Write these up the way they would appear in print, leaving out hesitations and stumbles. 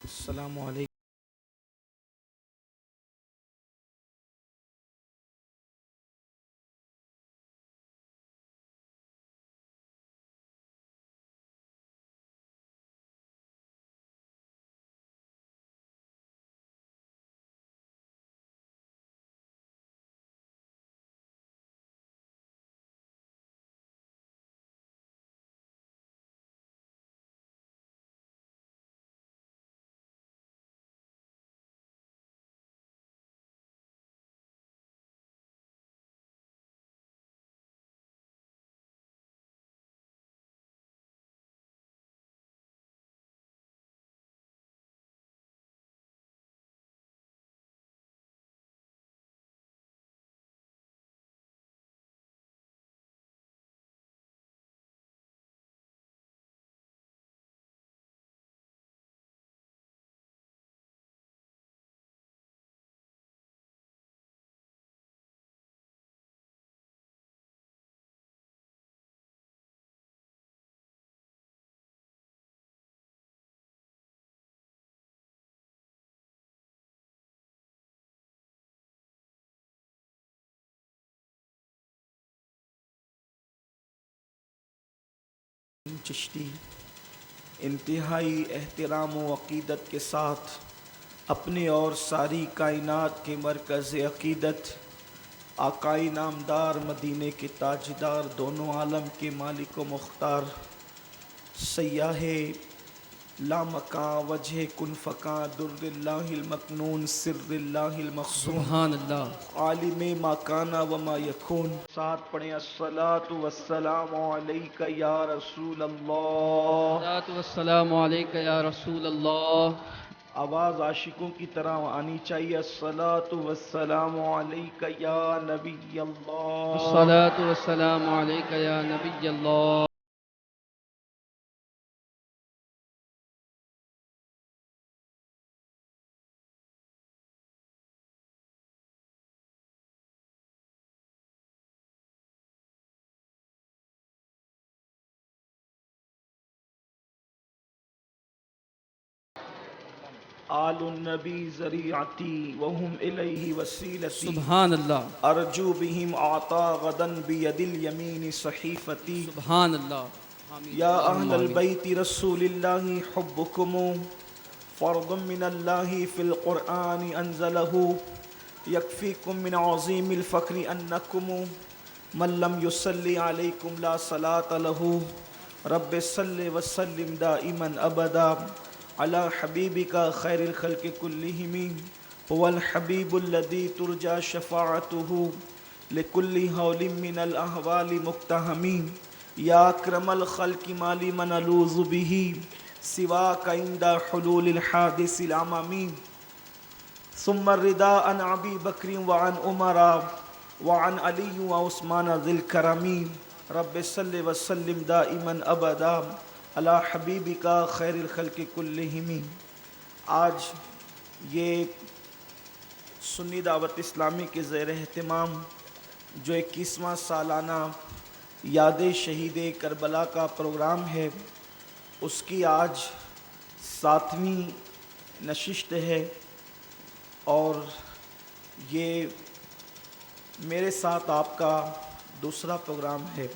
السلام علیکم۔ چشتی انتہائی احترام و عقیدت کے ساتھ اپنے اور ساری کائنات کے مرکز عقیدت آقائی نامدار مدینے کے تاجدار دونوں عالم کے مالک و مختار سیاح لامکاں وجہ کن فکاں در اللہ المکنون سر اللہ المخزون سبحان اللہ۔ عالم ما کانا وما یکون۔ ساتھ پڑھیں الصلاۃ والسلام علیک یا رسول اللہ۔ الصلاۃ والسلام علیک یا رسول اللہ۔ آواز عاشقوں کی طرح آنی چاہیے، الصلاۃ والسلام علیک یا نبی اللہ۔ الصلاۃ والسلام علیک یا نبی اللہ۔ آل النبی ذریعتی وهم الیہ وسیلتی، سبحان اللہ۔ ارجو بہم اعطا غدا بید الیمین صحیفتی۔ سبحان اللہ۔ یا اہل البیت رسول اللہ حبکم فرض من اللہ فی القرآن انزلہ، یکفیکم من عظیم الفقر انکم من لم یصلی علیکم لا صلاة لہ، رب صل وسلم دائما ابدا علی حبیبک خیر الخلق کلہم، هو الحبیب الذی ترجى شفاعته لکل حول من الاحوال مقتحم، یا اکرم الخلق مالی من الوذ به سواک عند حلول الحادث العمم، ثم الرداء عن ابی بکر وعن عمر وعن علی وعثمان ذی الکرم، رب صل وسلم دائما ابدا علی حبیبک خیر الخلق کلہم۔ آج یہ سنی دعوت اسلامی کے زیر اہتمام جو 21واں سالانہ یاد شہید کربلا کا پروگرام ہے، اس کی آج 7ویں نشست ہے، اور یہ میرے ساتھ آپ کا دوسرا پروگرام ہے۔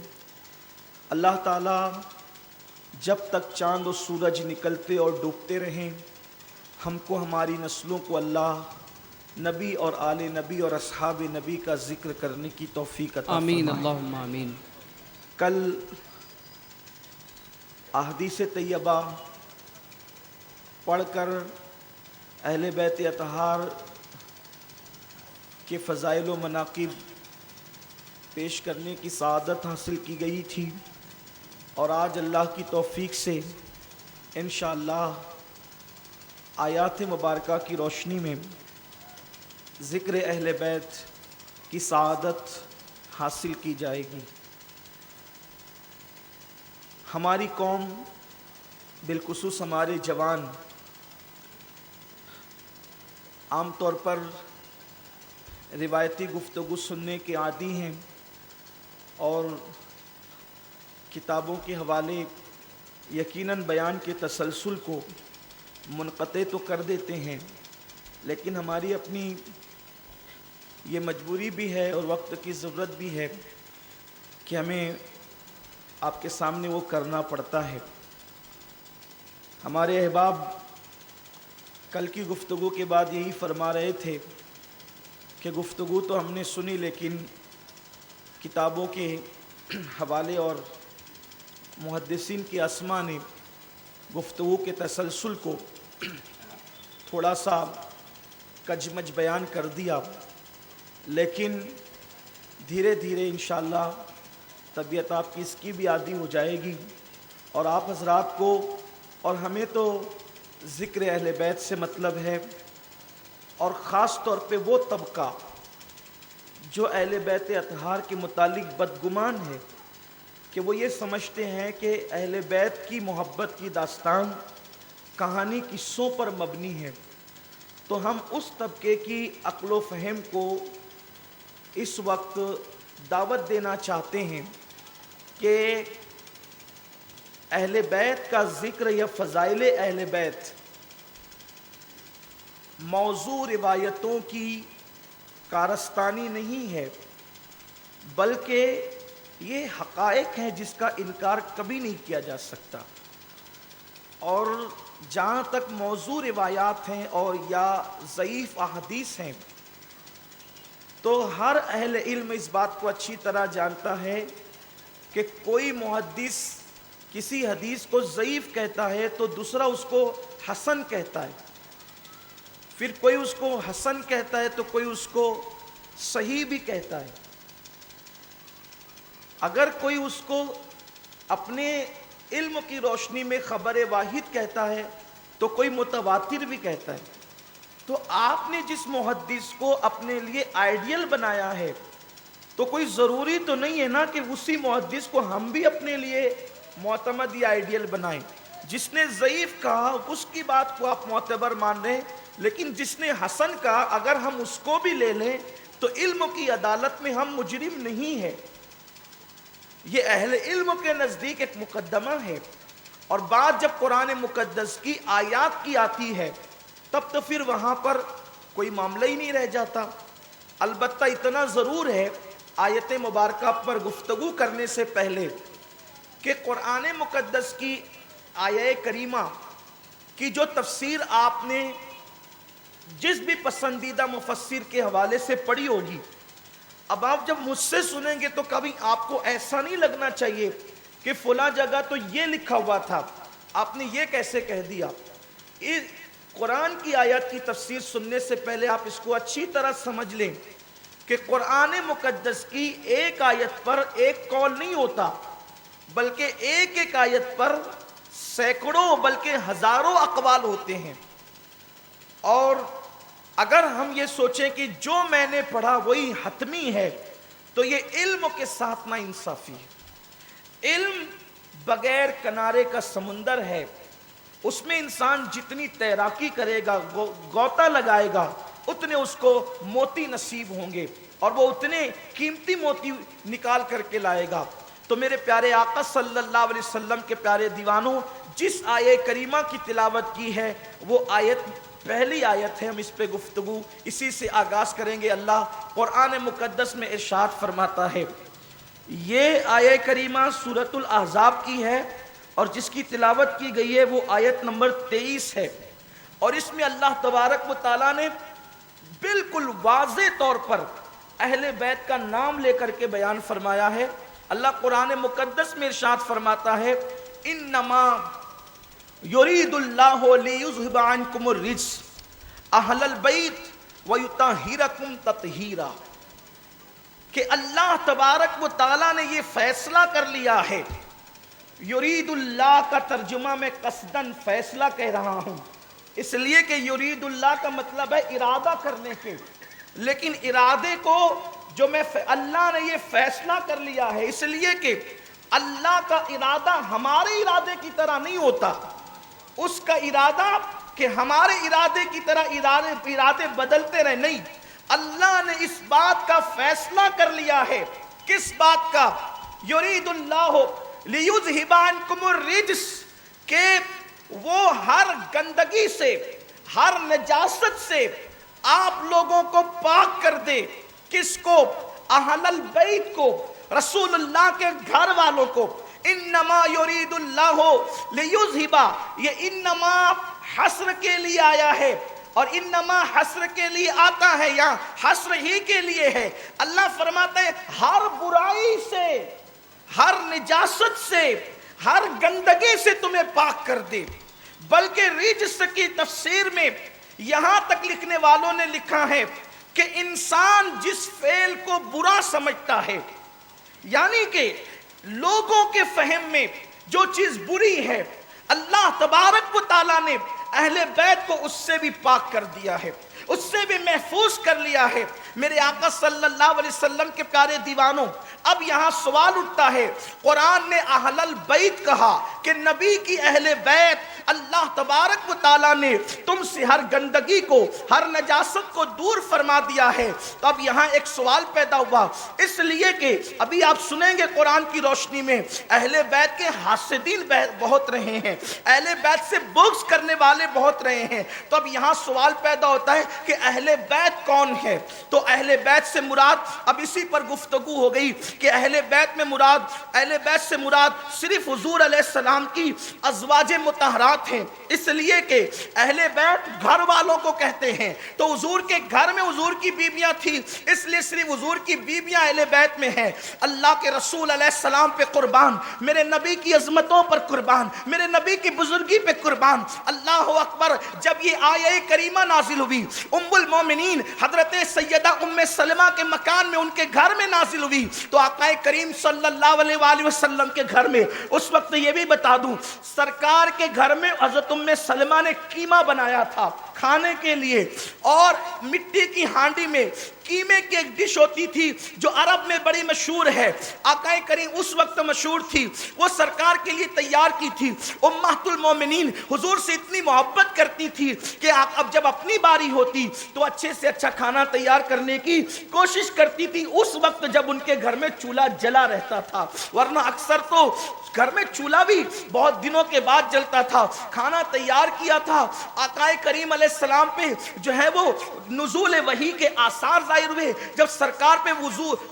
اللہ تعالیٰ جب تک چاند و سورج نکلتے اور ڈوبتے رہیں، ہم کو ہماری نسلوں کو اللہ نبی اور آل نبی اور اصحاب نبی کا ذکر کرنے کی توفیق عطا آمین فرمائے۔ اللہم آمین۔ کل احادیث طیبہ پڑھ کر اہل بیت اطہار کے فضائل و مناقب پیش کرنے کی سعادت حاصل کی گئی تھی، اور آج اللہ کی توفیق سے انشاءاللہ آیات مبارکہ کی روشنی میں ذکر اہل بیت کی سعادت حاصل کی جائے گی۔ ہماری قوم، بالخصوص ہمارے جوان، عام طور پر روایتی گفتگو سننے کے عادی ہیں، اور کتابوں کے حوالے یقیناً بیان کے تسلسل کو منقطع تو کر دیتے ہیں، لیکن ہماری اپنی یہ مجبوری بھی ہے اور وقت کی ضرورت بھی ہے کہ ہمیں آپ کے سامنے وہ کرنا پڑتا ہے۔ ہمارے احباب کل کی گفتگو کے بعد یہی فرما رہے تھے کہ گفتگو تو ہم نے سنی، لیکن کتابوں کے حوالے اور محدثین کی اسماء نے گفتگو کے تسلسل کو تھوڑا سا کجمج بیان کر دیا، لیکن دھیرے دھیرے انشاءاللہ طبیعت آپ کی اس کی بھی عادی ہو جائے گی، اور آپ حضرات کو اور ہمیں تو ذکر اہل بیت سے مطلب ہے، اور خاص طور پہ وہ طبقہ جو اہل بیت اطہار کے متعلق بدگمان ہے کہ وہ یہ سمجھتے ہیں کہ اہل بیت کی محبت کی داستان کہانی قصوں پر مبنی ہے، تو ہم اس طبقے کی عقل و فہم کو اس وقت دعوت دینا چاہتے ہیں کہ اہل بیت کا ذکر یا فضائل اہل بیت موضوع روایتوں کی کارستانی نہیں ہے، بلکہ یہ حقائق ہیں جس کا انکار کبھی نہیں کیا جا سکتا۔ اور جہاں تک موضوع روایات ہیں اور یا ضعیف احادیث ہیں، تو ہر اہل علم اس بات کو اچھی طرح جانتا ہے کہ کوئی محدث کسی حدیث کو ضعیف کہتا ہے تو دوسرا اس کو حسن کہتا ہے، پھر کوئی اس کو حسن کہتا ہے تو کوئی اس کو صحیح بھی کہتا ہے۔ اگر کوئی اس کو اپنے علم کی روشنی میں خبر واحد کہتا ہے تو کوئی متواتر بھی کہتا ہے۔ تو آپ نے جس محدث کو اپنے لیے آئیڈیل بنایا ہے تو کوئی ضروری تو نہیں ہے نا کہ اسی محدث کو ہم بھی اپنے لیے معتمد یا آئیڈیل بنائیں۔ جس نے ضعیف کہا اس کی بات کو آپ معتبر مان رہے ہیں، لیکن جس نے حسن کہا اگر ہم اس کو بھی لے لیں تو علم کی عدالت میں ہم مجرم نہیں ہیں۔ یہ اہل علم کے نزدیک ایک مقدمہ ہے، اور بات جب قرآن مقدس کی آیات کی آتی ہے تب تو پھر وہاں پر کوئی معاملہ ہی نہیں رہ جاتا۔ البتہ اتنا ضرور ہے آیت مبارکہ پر گفتگو کرنے سے پہلے کہ قرآن مقدس کی آیہ کریمہ کی جو تفسیر آپ نے جس بھی پسندیدہ مفسر کے حوالے سے پڑھی ہوگی، اب آپ جب مجھ سے سنیں گے تو کبھی آپ کو ایسا نہیں لگنا چاہیے کہ فلاں جگہ تو یہ لکھا ہوا تھا، آپ نے یہ کیسے کہہ دیا۔ قرآن کی آیات کی تفسیر سننے سے پہلے آپ اس کو اچھی طرح سمجھ لیں کہ قرآن مقدس کی ایک آیت پر ایک قول نہیں ہوتا، بلکہ ایک ایک آیت پر سینکڑوں بلکہ ہزاروں اقوال ہوتے ہیں۔ اور اگر ہم یہ سوچیں کہ جو میں نے پڑھا وہی حتمی ہے تو یہ علم کے ساتھ نا انصافی ہے۔ علم بغیر کنارے کا سمندر ہے، اس میں انسان جتنی تیراکی کرے گا، غوطہ لگائے گا، اتنے اس کو موتی نصیب ہوں گے، اور وہ اتنے قیمتی موتی نکال کر کے لائے گا۔ تو میرے پیارے آقا صلی اللہ علیہ وسلم کے پیارے دیوانوں، جس آیہ کریمہ کی تلاوت کی ہے وہ آیت پہلی آیت ہے، ہم اس پہ گفتگو اسی سے آغاز کریں گے۔ اللہ قرآن مقدس میں ارشاد فرماتا ہے، یہ آیہ کریمہ سورۃ الاحزاب کی ہے اور جس کی تلاوت کی گئی ہے وہ آیت نمبر 23 ہے، اور اس میں اللہ تبارک و تعالیٰ نے بالکل واضح طور پر اہل بیت کا نام لے کر کے بیان فرمایا ہے۔ اللہ قرآن مقدس میں ارشاد فرماتا ہے، انما یرید اللہ لیذھب عنکم الرجس اہل البیت ویطہرکم تطہیرا، کہ اللہ تبارک و تعالیٰ نے یہ فیصلہ کر لیا ہے۔ یرید اللہ کا ترجمہ میں قصدن فیصلہ کہہ رہا ہوں، اس لیے کہ یرید اللہ کا مطلب ہے ارادہ کرنے کے، لیکن ارادے کو جو اللہ نے یہ فیصلہ کر لیا ہے، اس لیے کہ اللہ کا ارادہ ہمارے ارادے کی طرح نہیں ہوتا۔ اس کا ارادہ کہ ہمارے ارادے کی طرح ارادے بدلتے رہے، نہیں، اللہ نے اس بات کا فیصلہ کر لیا ہے۔ کس بات کا؟ یرید اللہ لیذھب عنکم الرجس، کہ وہ ہر گندگی سے، ہر نجاست سے آپ لوگوں کو پاک کر دے۔ کس کو؟ اہل البیت کو، رسول اللہ کے گھر والوں کو۔ انما یرید اللہ لیذھب، یہ انما حصر کے لیے آیا ہے، اور انما حصر کے لیے آتا ہے، یہاں حصر ہی کے لیے ہے۔ اللہ فرماتے ہیں ہر برائی سے، ہر نجاست سے، ہر گندگی سے تمہیں پاک کر دے۔ بلکہ رجس کی تفسیر میں یہاں تک لکھنے والوں نے لکھا ہے کہ انسان جس فعل کو برا سمجھتا ہے، یعنی کہ لوگوں کے فہم میں جو چیز بری ہے، اللہ تبارک و تعالیٰ نے اہل بیت کو اس سے بھی پاک کر دیا ہے، اس سے بھی محفوظ کر لیا ہے۔ میرے آقا صلی اللہ علیہ وسلم کے پیارے دیوانوں، اب یہاں سوال اٹھتا ہے، قرآن نے اہل البیت کہا کہ نبی کی اہل بیت، اللہ تبارک و تعالیٰ نے تم سے ہر گندگی کو، ہر نجاست کو دور فرما دیا ہے۔ تو اب یہاں ایک سوال پیدا ہوا، اس لیے کہ ابھی آپ سنیں گے قرآن کی روشنی میں اہل بیت کے حاسدین بہت رہے ہیں، اہل بیت سے بغض کرنے والے بہت رہے ہیں۔ تو اب یہاں سوال پیدا ہوتا ہے کہ اہل بیت کون ہے؟ تو اہل بیت سے مراد، اب اسی پر گفتگو ہو گئی کہ اہل بیت میں مراد، اہل بیت سے مراد صرف حضور علیہ السلام کی ازواج مطہرات ہیں، اس لیے کہ اہل بیت گھر والوں کو کہتے ہیں۔ تو حضور کے گھر میں حضور کی بیویاں تھیں، اس لیے صرف حضور کی بیویاں اہل بیت میں ہیں۔ اللہ کے رسول علیہ السلام پہ قربان، میرے نبی کی عظمتوں پر قربان، میرے نبی کی بزرگی پہ قربان، اللہ اکبر۔ جب یہ آیہ کریمہ نازل ہوئی، ام المومنین حضرت سیدہ ام سلمہ کے مکان میں، ان کے گھر میں نازل ہوئی، تو آقا کریم صلی اللہ علیہ وآلہ وسلم کے گھر میں، اس وقت یہ بھی بتا دوں، سرکار کے گھر میں حضرت ام سلمہ نے قیمہ بنایا تھا کھانے کے لیے، اور مٹی کی ہانڈی میں قیمے کی ایک ڈش ہوتی تھی جو عرب میں بڑی مشہور ہے، آقا کریم اس وقت مشہور تھی، وہ سرکار کے لیے تیار کی تھی۔ امہات المومنین حضور سے اتنی محبت کرتی تھی کہ اب جب اپنی باری ہوتی تو اچھے سے اچھا کھانا تیار کرنے کی کوشش کرتی تھی، اس وقت جب ان کے گھر میں چولہا جلا رہتا تھا، ورنہ اکثر تو گھر میں چولہا بھی بہت دنوں کے بعد جلتا تھا۔ کھانا تیار کیا تھا، آقا کریم علیہ السلام پہ جو ہے وہ نزول وحی کے آثار ظاہر ہوئے۔ جب سرکار پہ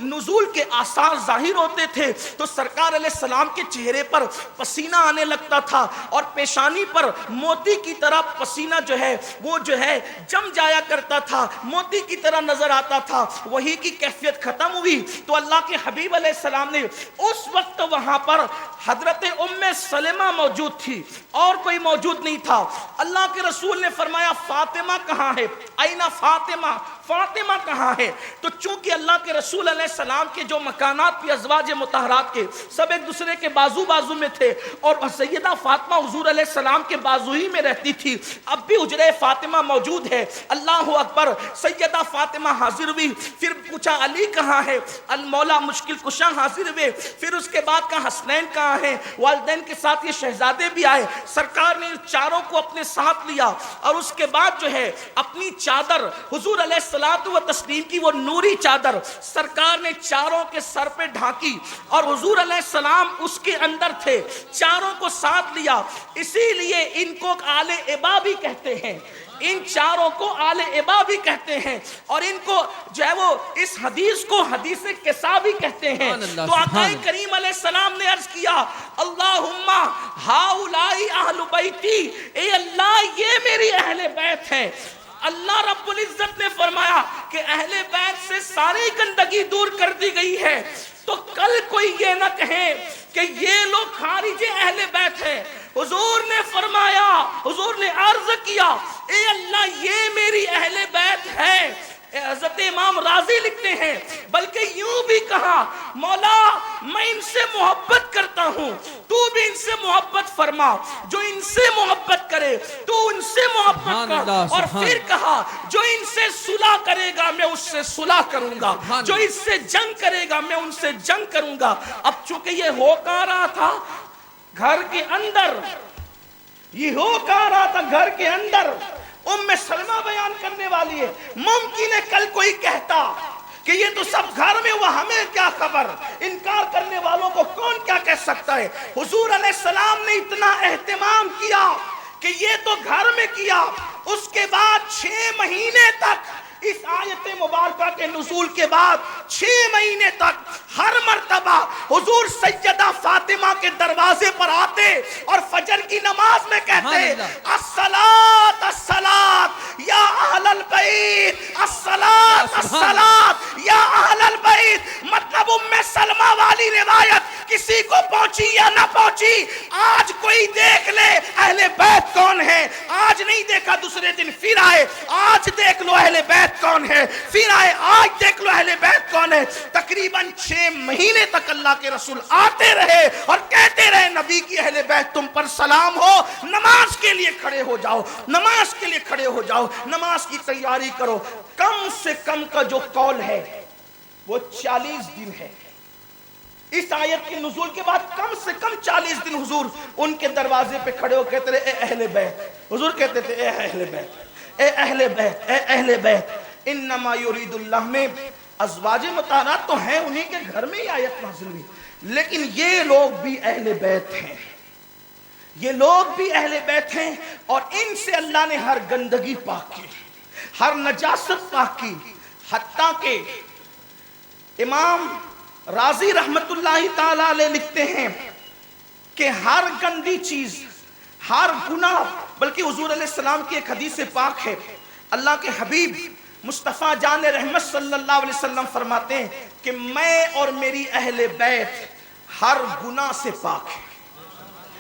نزول کے آثار ظاہر ہوتے تھے تو سرکار علیہ السلام کے چہرے پر پسینہ آنے لگتا تھا، اور پیشانی پر موتی کی طرح پسینہ جو ہے وہ جو ہے جم جایا کرتا تھا، موتی کی طرح نظر آتا تھا۔ وحی کی کیفیت ختم ہوئی تو اللہ کے حبیب علیہ السلام نے اس وقت وہاں پر حضرت ام سلمہ موجود تھی، اور کوئی موجود نہیں تھا۔ اللہ کے رسول نے فرمایا فاطمہ کہاں ہے؟ اینا فاطمہ، فاطمہ کہاں ہے؟ تو چونکہ اللہ کے رسول علیہ السلام کے جو مکانات تھے ازواج مطہرات کے، سب ایک دوسرے کے بازو بازو میں تھے، اور سیدہ فاطمہ حضور علیہ السلام کے بازو ہی میں رہتی تھی۔ اب بھی حجرہ فاطمہ موجود ہے، اللہ اکبر۔ سیدہ فاطمہ حاضر ہوئی، پھر پوچھا علی کہاں ہے؟ المولا مشکل کشا حاضر ہوئے، پھر اس کے بعد کہا حسنین کہاں ہیں؟ والدین کے ساتھ یہ شہزادے بھی آئے، سرکار نے چاروں کو اپنے ساتھ لیا، اور اس کے بعد جو ہے اپنی چادر حضور علیہ الصلوۃ والتسلیم کی وہ نوری چادر سرکار نے چاروں کے سر پہ ڈھانکی، اور حضور علیہ السلام اس کے اندر تھے، چاروں کو ساتھ لیا۔ اسی لیے ان کو آل ابا بھی کہتے ہیں، ان چاروں کو آل ابا بھی کہتے ہیں، اور ان کو جو ہے وہ اس حدیث کو حدیث قصا بھی کہتے ہیں۔ تو آقا کریم علیہ السلام نے عرض کیا اللہم ہاؤلائی اہل بیتی، اے اللہ یہ میری اہل بیت ہیں۔ اللہ رب العزت نے فرمایا کہ اہل بیت سے ساری گندگی دور کر دی گئی ہے، تو کل کوئی یہ نہ کہے کہ یہ لوگ خارج اہل بیت ہیں۔ حضور نے فرمایا، حضور نے عرض کیا اے اللہ یہ میری اہل بیت ہے۔ حضرت امام راضی لکھتے ہیں بلکہ یوں بھی کہا مولا میں ان سے محبت کرتا ہوں، تو بھی ان سے محبت فرما، جو ان سے محبت کرے تو ان سے محبت کر، اور پھر کہا جو ان سے صلح کرے گا میں اس سے صلح کروں گا، جو اس سے جنگ کرے گا میں ان سے جنگ کروں گا۔ اب چونکہ یہ ہو کہا رہا تھا گھر کے اندر، یہ ہو کہا رہا تھا گھر کے اندر، ام سلمہ بیان کرنے والی ہے، ممکن ہے کل کوئی کہتا کہ یہ تو سب گھر میں ہوا، ہمیں کیا خبر، انکار کرنے والوں کو کون کیا کہہ سکتا ہے۔ حضور علیہ السلام نے اتنا اہتمام کیا کہ یہ تو گھر میں کیا، اس کے بعد 6 مہینے تک اس آیت مبارکہ کے نزول کے بعد 6 مہینے تک ہر مرتبہ حضور سیدہ فاطمہ کے دروازے پر آتے اور فجر کی نماز میں کہتے الصلاۃ الصلاۃ یا اہل البیت، الصلاۃ الصلاۃ یا اہل البیت۔ مطلب ام سلمہ والی روایت کسی کو پہنچی یا نہ پہنچی، آج کوئی دیکھ لے اہل بیت کون ہے، آج نہیں دیکھا دوسرے دن پھر آئے، آج دیکھ لو اہل بیت کون ہے، پھر آئے آج دیکھ لو اہل بیت کون ہے۔ تقریباً 6 مہینے تک اللہ کے رسول آتے رہے اور کہتے رہے نبی کی اہل بیت تم پر سلام ہو، نماز کے لیے کھڑے ہو جاؤ، نماز کے لیے کھڑے ہو جاؤ، نماز کی تیاری کرو۔ کم سے کم کا جو قول ہے وہ 40 دن ہے۔ اس آیت کے نزول کے بعد کم سے کم 40 دن حضور ان کے دروازے پہ کھڑے ہو کہتے رہے اے اہل بیت، حضور کہتے تھے اے اہل بیت، اے اہل بیت، اے اہل بیت۔ انما یرید اللہ میں ازواج مطہرات تو ہیں، انہی کے گھر میں ہی آیت نازل ہوئی، لیکن یہ لوگ بھی اہل بیت ہیں، یہ لوگ بھی اہل بیت ہیں، اور ان سے اللہ نے ہر گندگی پاک کی، ہر نجاست پاک کی، حتیٰ کہ امام راضی رحمت اللہ تعالی علیہ لکھتے ہیں کہ ہر گندی چیز، ہر گناہ، بلکہ حضور علیہ السلام کی ایک حدیث پاک ہے، اللہ کے حبیب مصطفیٰ جان رحمت صلی اللہ علیہ وسلم فرماتے ہیں کہ میں اور میری اہل بیت ہر گناہ سے پاک ہے۔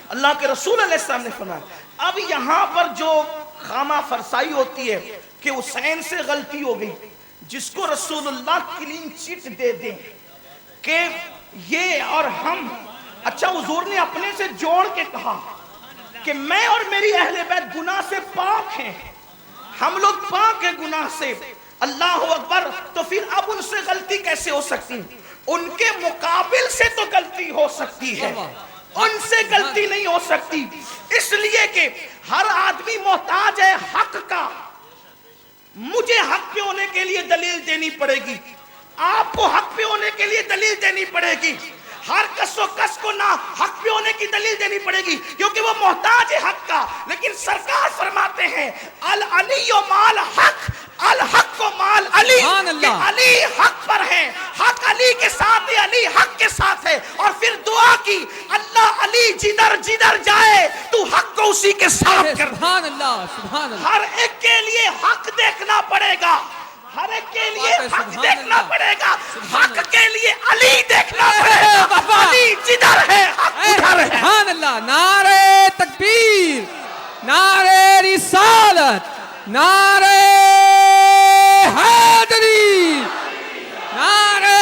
اللہ کے رسول علیہ السلام نے فرمایا۔ اب یہاں پر جو خامہ فرسائی ہوتی ہے کہ حسین سے غلطی ہو گئی، جس کو رسول اللہ کلین چٹ دے دیں کہ یہ اور ہم، اچھا حضور نے اپنے سے جوڑ کے کہا کہ میں اور میری اہل بیت گناہ سے پاک ہیں، ہم لوگ پاک ہیں گناہ سے، اللہ اکبر، تو پھر اب ان سے غلطی کیسے ہو سکتی؟ ان کے مقابل سے تو غلطی ہو سکتی ہے، ان سے غلطی نہیں ہو سکتی، اس لیے کہ ہر آدمی محتاج ہے حق کا۔ مجھے حق پہ ہونے کے لیے دلیل دینی پڑے گی، آپ کو حق پہ ہونے کے لیے دلیل دینی پڑے گی، ہر کس و کس کو نہ حق پہ ہونے کی دلیل دینی پڑے گی، کیونکہ وہ محتاج ہے حق کا۔ لیکن سرکار فرماتے ہیں العلی مال حق، الحق و مال علی، کہ علی حق پر ہے، حق علی کے ساتھ ہے، علی حق کے ساتھ ہے، اور پھر دعا کی اللہ علی جدھر جدھر جائے تو حق کو اسی کے ساتھ کر۔ سبحان اللہ، سبحان اللہ۔ ہر ایک کے لیے حق دیکھنا پڑے گا، ہر ایک کے لیے حق دیکھنا پڑے گا، حق کے لیے علی دیکھنا پڑے گا، علی جدھر ہے حق ادھر ہے۔ سبحان اللہ۔ نعرہ تکبیر، نعرہ رسالت، نعرہ حیدری، نعرہ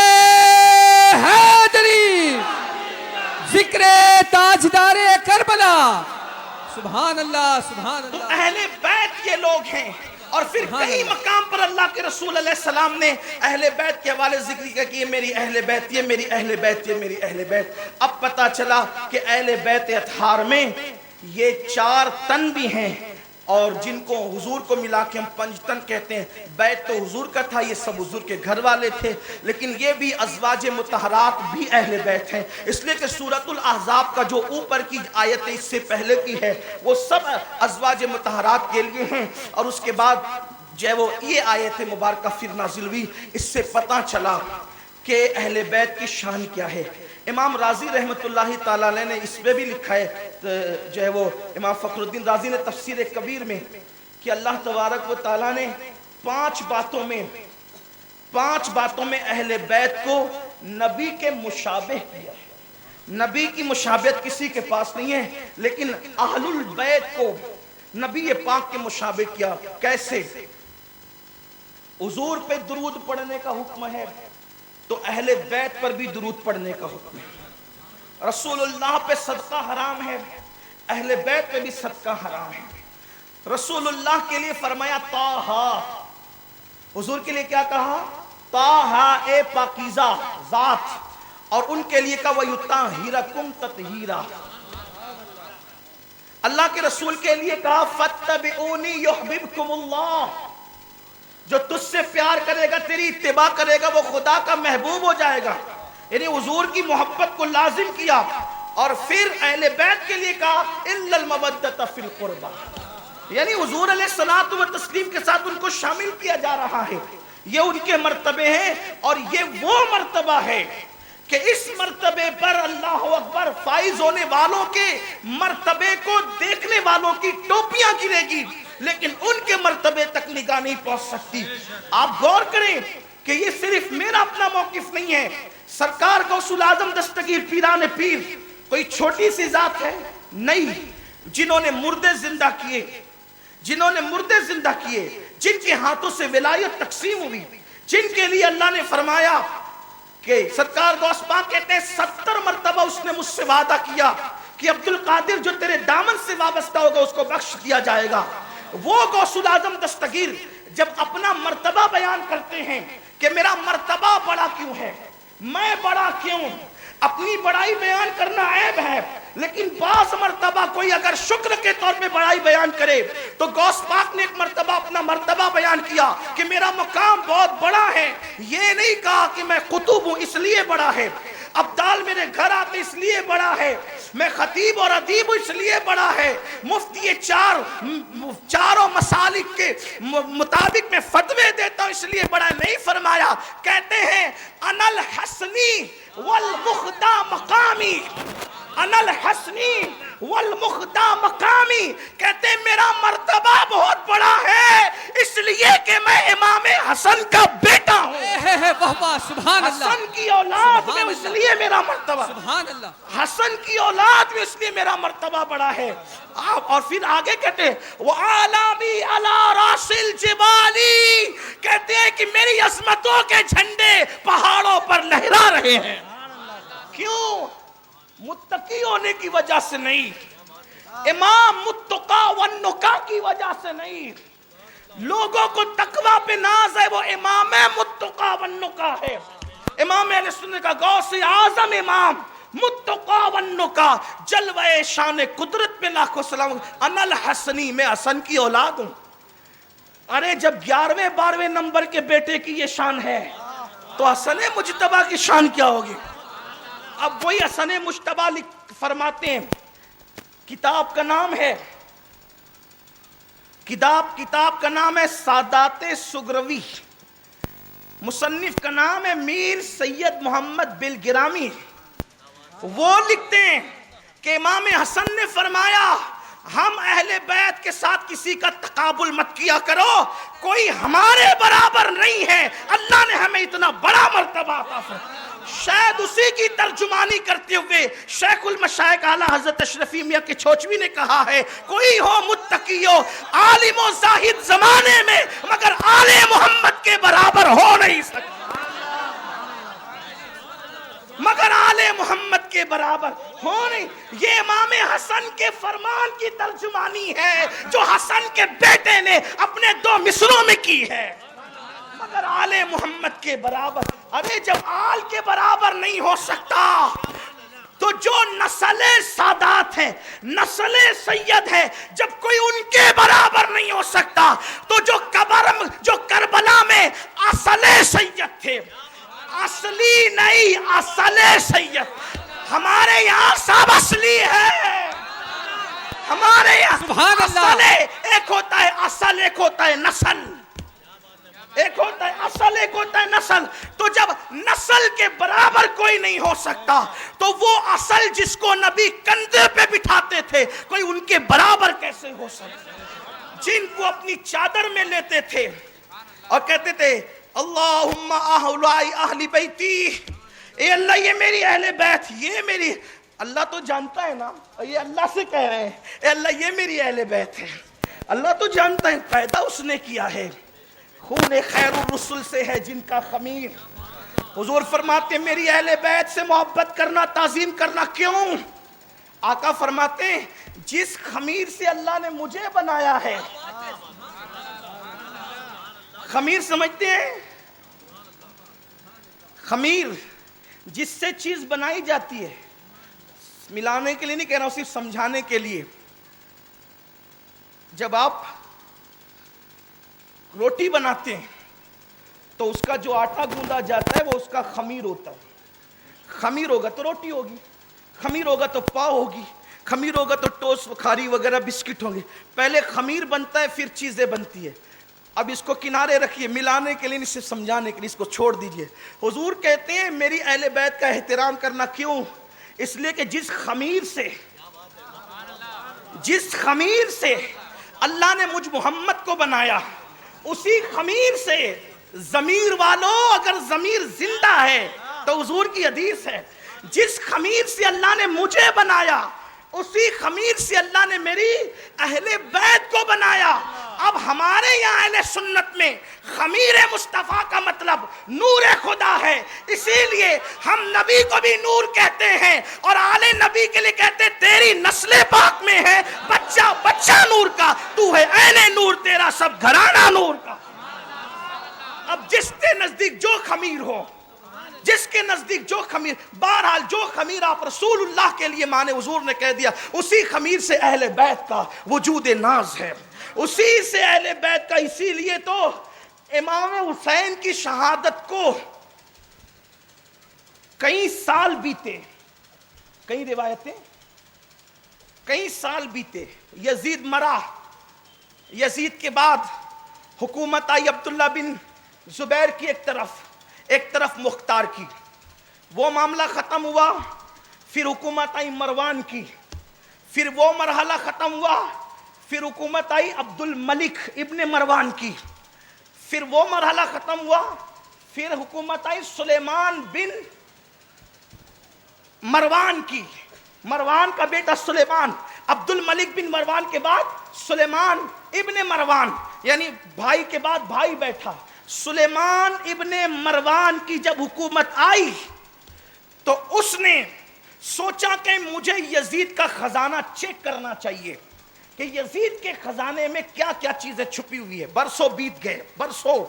حیدری، ذکر تاجدار کربلا۔ سبحان اللہ، سبحان تو اللہ۔ اہل بیت یہ لوگ ہیں، اور پھر کئی مقام پر اللہ کے رسول علیہ السلام نے اہل بیت کے حوالے ذکر کیا کہ یہ میری اہل بیت، یہ میری اہل بیت، یہ میری اہل بیت۔ اب پتا چلا کہ اہل بیت اطہار میں یہ 4 تن بھی ہیں، اور جن کو حضور کو ملا کے ہم 5 تن کہتے ہیں۔ بیت تو حضور کا تھا، یہ سب حضور کے گھر والے تھے، لیکن یہ بھی ازواج مطہرات بھی اہل بیت ہیں، اس لیے کہ سورۃ الاحزاب کا جو اوپر کی آیت اس سے پہلے کی ہے وہ سب ازواج مطہرات کے لیے ہیں، اور اس کے بعد جو ہے وہ یہ آیت مبارکہ پھر نازل ہوئی۔ اس سے پتہ چلا کہ اہل بیت کی شان کیا ہے۔ امام راضی رحمت اللہ تعالیٰ علیہ نے اس میں بھی لکھا ہے، جو ہے وہ امام فخر الدین رازی نے تفسیر کبیر میں، کہ اللہ تبارک و تعالیٰ نے 5 باتوں میں اہل بیت کو نبی کے مشابہ کیا۔ نبی کی مشابہت کسی کے پاس نہیں ہے، لیکن اہل البیت کو نبی پاک کے مشابہ کیا۔ کیسے؟ حضور پہ درود پڑھنے کا حکم ہے تو اہل بیت پر بھی درود پڑھنے کا حکم ہے۔ رسول اللہ پہ صدقہ حرام ہے، اہل بیت پہ بھی صدقہ حرام ہے۔ رسول اللہ کے لیے فرمایا طٰہٰ، حضور کے لیے کیا کہا؟ طٰہٰ اے پاکیزہ ذات، اور ان کے لیے کہا وَيُطَہِّرَكُمْ تَطْہِیرًا۔ اللہ کے رسول کے لیے کہا فَاتَّبِعُونِی یُحْبِبْکُمُ اللَّہ، جو تجھ سے پیار کرے گا، تیری اتباع کرے گا، وہ خدا کا محبوب ہو جائے گا۔ یعنی حضور کی محبت کو لازم کیا، اور پھر اہل بیت کے لیے کہا الا المودۃ فی القربہ، یعنی حضور علیہ الصلوۃ والتسلیم کے ساتھ ان کو شامل کیا جا رہا ہے. یہ ان کے مرتبے ہیں، اور یہ وہ مرتبہ ہے کہ اس مرتبے پر اللہ اکبر فائز ہونے والوں کے مرتبے کو دیکھنے والوں کی ٹوپیاں گرے گی، لیکن ان کے مرتبے تک نگاہ نہیں پہنچ سکتی. آپ غور کریں کہ یہ صرف میرا اپنا موقف نہیں ہے. سرکار غوث الاعظم دستگیر پیران پیر کوئی چھوٹی سی ذات ہے نہیں. جنہوں نے مردے زندہ کیے، جنہوں نے مردے زندہ کیے، جن کے ہاتھوں سے ولایت تقسیم ہوئی، جن کے لیے اللہ نے فرمایا کہ سرکار غوث پاک کہتے ہیں 70 مرتبہ اس نے مجھ سے وعدہ کیا کہ عبد القادر جو تیرے دامن سے وابستہ ہوگا اس کو بخش دیا جائے گا. وہ غوث الاعظم دستگیر جب اپنا مرتبہ بیان کرتے ہیں کہ میرا مرتبہ بڑا کیوں ہے، میں بڑا کیوں، اپنی بڑائی بیان کرنا عیب ہے، لیکن بعض مرتبہ کوئی اگر شکر کے طور پہ بڑائی بیان کرے تو غوث پاک نے ایک مرتبہ اپنا مرتبہ بیان کیا کہ میرا مقام بہت بڑا ہے. یہ نہیں کہا کہ میں قطب ہوں اس لیے بڑا ہے، ابدال میرے گھر آتے اس لیے بڑا ہے، میں خطیب اور ادیب اس لیے بڑا ہے، مفتی چاروں مسالک کے مطابق میں فتوے دیتا ہوں اس لیے بڑا نہیں فرمایا. کہتے ہیں انا الحسنی والمخدا مقامی، انا الحسنی والمخدا مقامی، کہتے ہیں میرا مرتبہ بہت بڑا ہے اس لیے کہ میں امام حسن کا بیٹا ہوں، سبحان اللہ، حسن کی اولاد میں، اس لیے میرا مرتبہ، سبحان اللہ، حسن کی اولاد میں اس لیے میرا مرتبہ بڑا ہے. اور پھر آگے کہتے ہیں وَعَلَامِي عَلَىٰ رَاسِ الْجِبَالِ، کہتے ہیں کہ میری عظمتوں کے جھنڈے پہاڑوں پر لہرا رہے ہیں. کیوں؟ متقی ہونے کی وجہ سے نہیں، امام متقا والنقا کی وجہ سے نہیں. لوگوں کو تقوی پہ ناز ہے، وہ امام متقا والنقا ہے. امام اہل سنت کا غوث اعظم امام متقا والنقا، جلوہ شان قدرت پہ لاکھوں سلام. انا الحسنی، میں حسن کی اولاد ہوں. ارے جب 11ویں 12ویں نمبر کے بیٹے کی یہ شان ہے تو حسن مجتبیٰ کی شان کیا ہوگی؟ اب وہی حسن مجتبیٰ فرماتے ہیں، کتاب کا نام ہے، کتاب کا نام ہے سادات سغروی، مصنف کا نام ہے میر سید محمد بلگرامی. وہ لکھتے ہیں کہ امام حسن نے فرمایا ہم اہل بیت کے ساتھ کسی کا تقابل مت کیا کرو، کوئی ہمارے برابر نہیں ہے، اللہ نے ہمیں اتنا بڑا مرتبہ عطا فرمایا. شاید اسی کی ترجمانی کرتے ہوئے شیخ المشائخ اعلیٰ حضرت اشرفی میاں کے چھوچوی نے کہا ہے کوئی ہو متقی ہو عالم و زاہد زمانے میں مگر آل محمد کے برابر ہو نہیں سکتا، مگر آل محمد کے برابر ہو نہیں. یہ امام حسن کے فرمان کی ترجمانی ہے جو حسن کے بیٹے نے اپنے 2 مصروں میں کی ہے، مگر آل محمد کے برابر. ارے جب آل کے برابر نہیں ہو سکتا تو جو نسل سادات ہیں، نسل سید ہے، جب کوئی ان کے برابر نہیں ہو سکتا تو جو کربلا میں اصل سید تھے، اصلی نہیں اصل سید، ہمارے یہاں سب اصلی ہے، ہمارے یہاں اصل ہے. ایک ہوتا ہے اصل، ایک ہوتا ہے نسل، ایک ہوتا ہے اصل، ایک ہوتا ہے نسل. تو جب نسل کے برابر کوئی نہیں ہو سکتا تو وہ اصل جس کو نبی کندھے پہ بٹھاتے تھے کوئی ان کے برابر کیسے ہو سکتا؟ جن کو اپنی چادر میں لیتے تھے اور کہتے تھے اللہم اہلائی اہل بیتی، اے اللہ یہ میری اہل بیت، یہ میری، اللہ تو جانتا ہے نا، یہ اللہ سے کہہ رہے ہیں اے اللہ یہ میری اہل بیت ہے. اللہ تو جانتا ہے پیدا اس نے کیا ہے، خون خیر الرسل سے ہے جن کا خمیر. حضور فرماتے ہیں میری اہل بیت سے محبت کرنا، تعظیم کرنا کیوں؟ آقا فرماتے ہیں جس خمیر سے اللہ نے مجھے بنایا ہے. خمیر سمجھتے ہیں؟ خمیر جس سے چیز بنائی جاتی ہے، ملانے کے لیے نہیں کہہ رہا ہوں، صرف سمجھانے کے لیے. جب آپ روٹی بناتے ہیں تو اس کا جو آٹا گوندا جاتا ہے وہ اس کا خمیر ہوتا ہے. خمیر ہوگا تو روٹی ہوگی، خمیر ہوگا تو پاؤ ہوگی، خمیر ہوگا تو ٹوسٹ کھاری وغیرہ بسکٹ ہوں گے. پہلے خمیر بنتا ہے پھر چیزیں بنتی ہے. اب اس کو کنارے رکھیے، ملانے کے لیے نہیں، صرف سمجھانے کے لیے اس کو چھوڑ دیجئے. حضور کہتے ہیں میری اہل بیت کا احترام کرنا. کیوں؟ اس لیے کہ جس خمیر سے اللہ نے مجھ محمد کو بنایا، اسی خمیر سے ضمیر والوں، اگر ضمیر زندہ ہے تو حضور کی حدیث ہے، جس خمیر سے اللہ نے مجھے بنایا اسی خمیر سے اللہ نے میری اہل بیت کو بنایا. اب ہمارے یہاں اہل سنت میں خمیر مصطفیٰ کا مطلب نور خدا ہے، اسی لیے ہم نبی کو بھی نور کہتے ہیں اور آل نبی کے لیے کہتے ہیں تیری نسل پاک میں ہے بچہ بچہ نور کا، تو ہے اہل نور، تیرا سب گھرانہ نور کا. اب جس کے نزدیک جو خمیر ہو، جس کے نزدیک جو خمیر، بہرحال جو خمیر آپ رسول اللہ کے لیے مانے، حضور نے کہہ دیا اسی خمیر سے اہل بیت کا وجود ناز ہے، اسی سے اہل بیت کا. اسی لیے تو امام حسین کی شہادت کو کئی سال بیتے، کئی روایتیں، کئی سال بیتے. یزید مرا، یزید کے بعد حکومت آئی عبداللہ بن زبیر کی ایک طرف مختار کی، وہ معاملہ ختم ہوا. پھر حکومت آئی مروان کی، پھر وہ مرحلہ ختم ہوا. پھر حکومت آئی عبد الملک ابن مروان کی، پھر وہ مرحلہ ختم ہوا. پھر حکومت آئی سلیمان بن مروان کی، مروان کا بیٹا سلیمان. عبد الملک بن مروان کے بعد سلیمان ابن مروان، یعنی بھائی کے بعد بھائی بیٹھا. سلیمان ابن مروان کی جب حکومت آئی تو اس نے سوچا کہ مجھے یزید کا خزانہ چیک کرنا چاہیے کہ یزید کے خزانے میں کیا کیا چیزیں چھپی ہوئی ہے. برسوں بیت گئے، برسوں.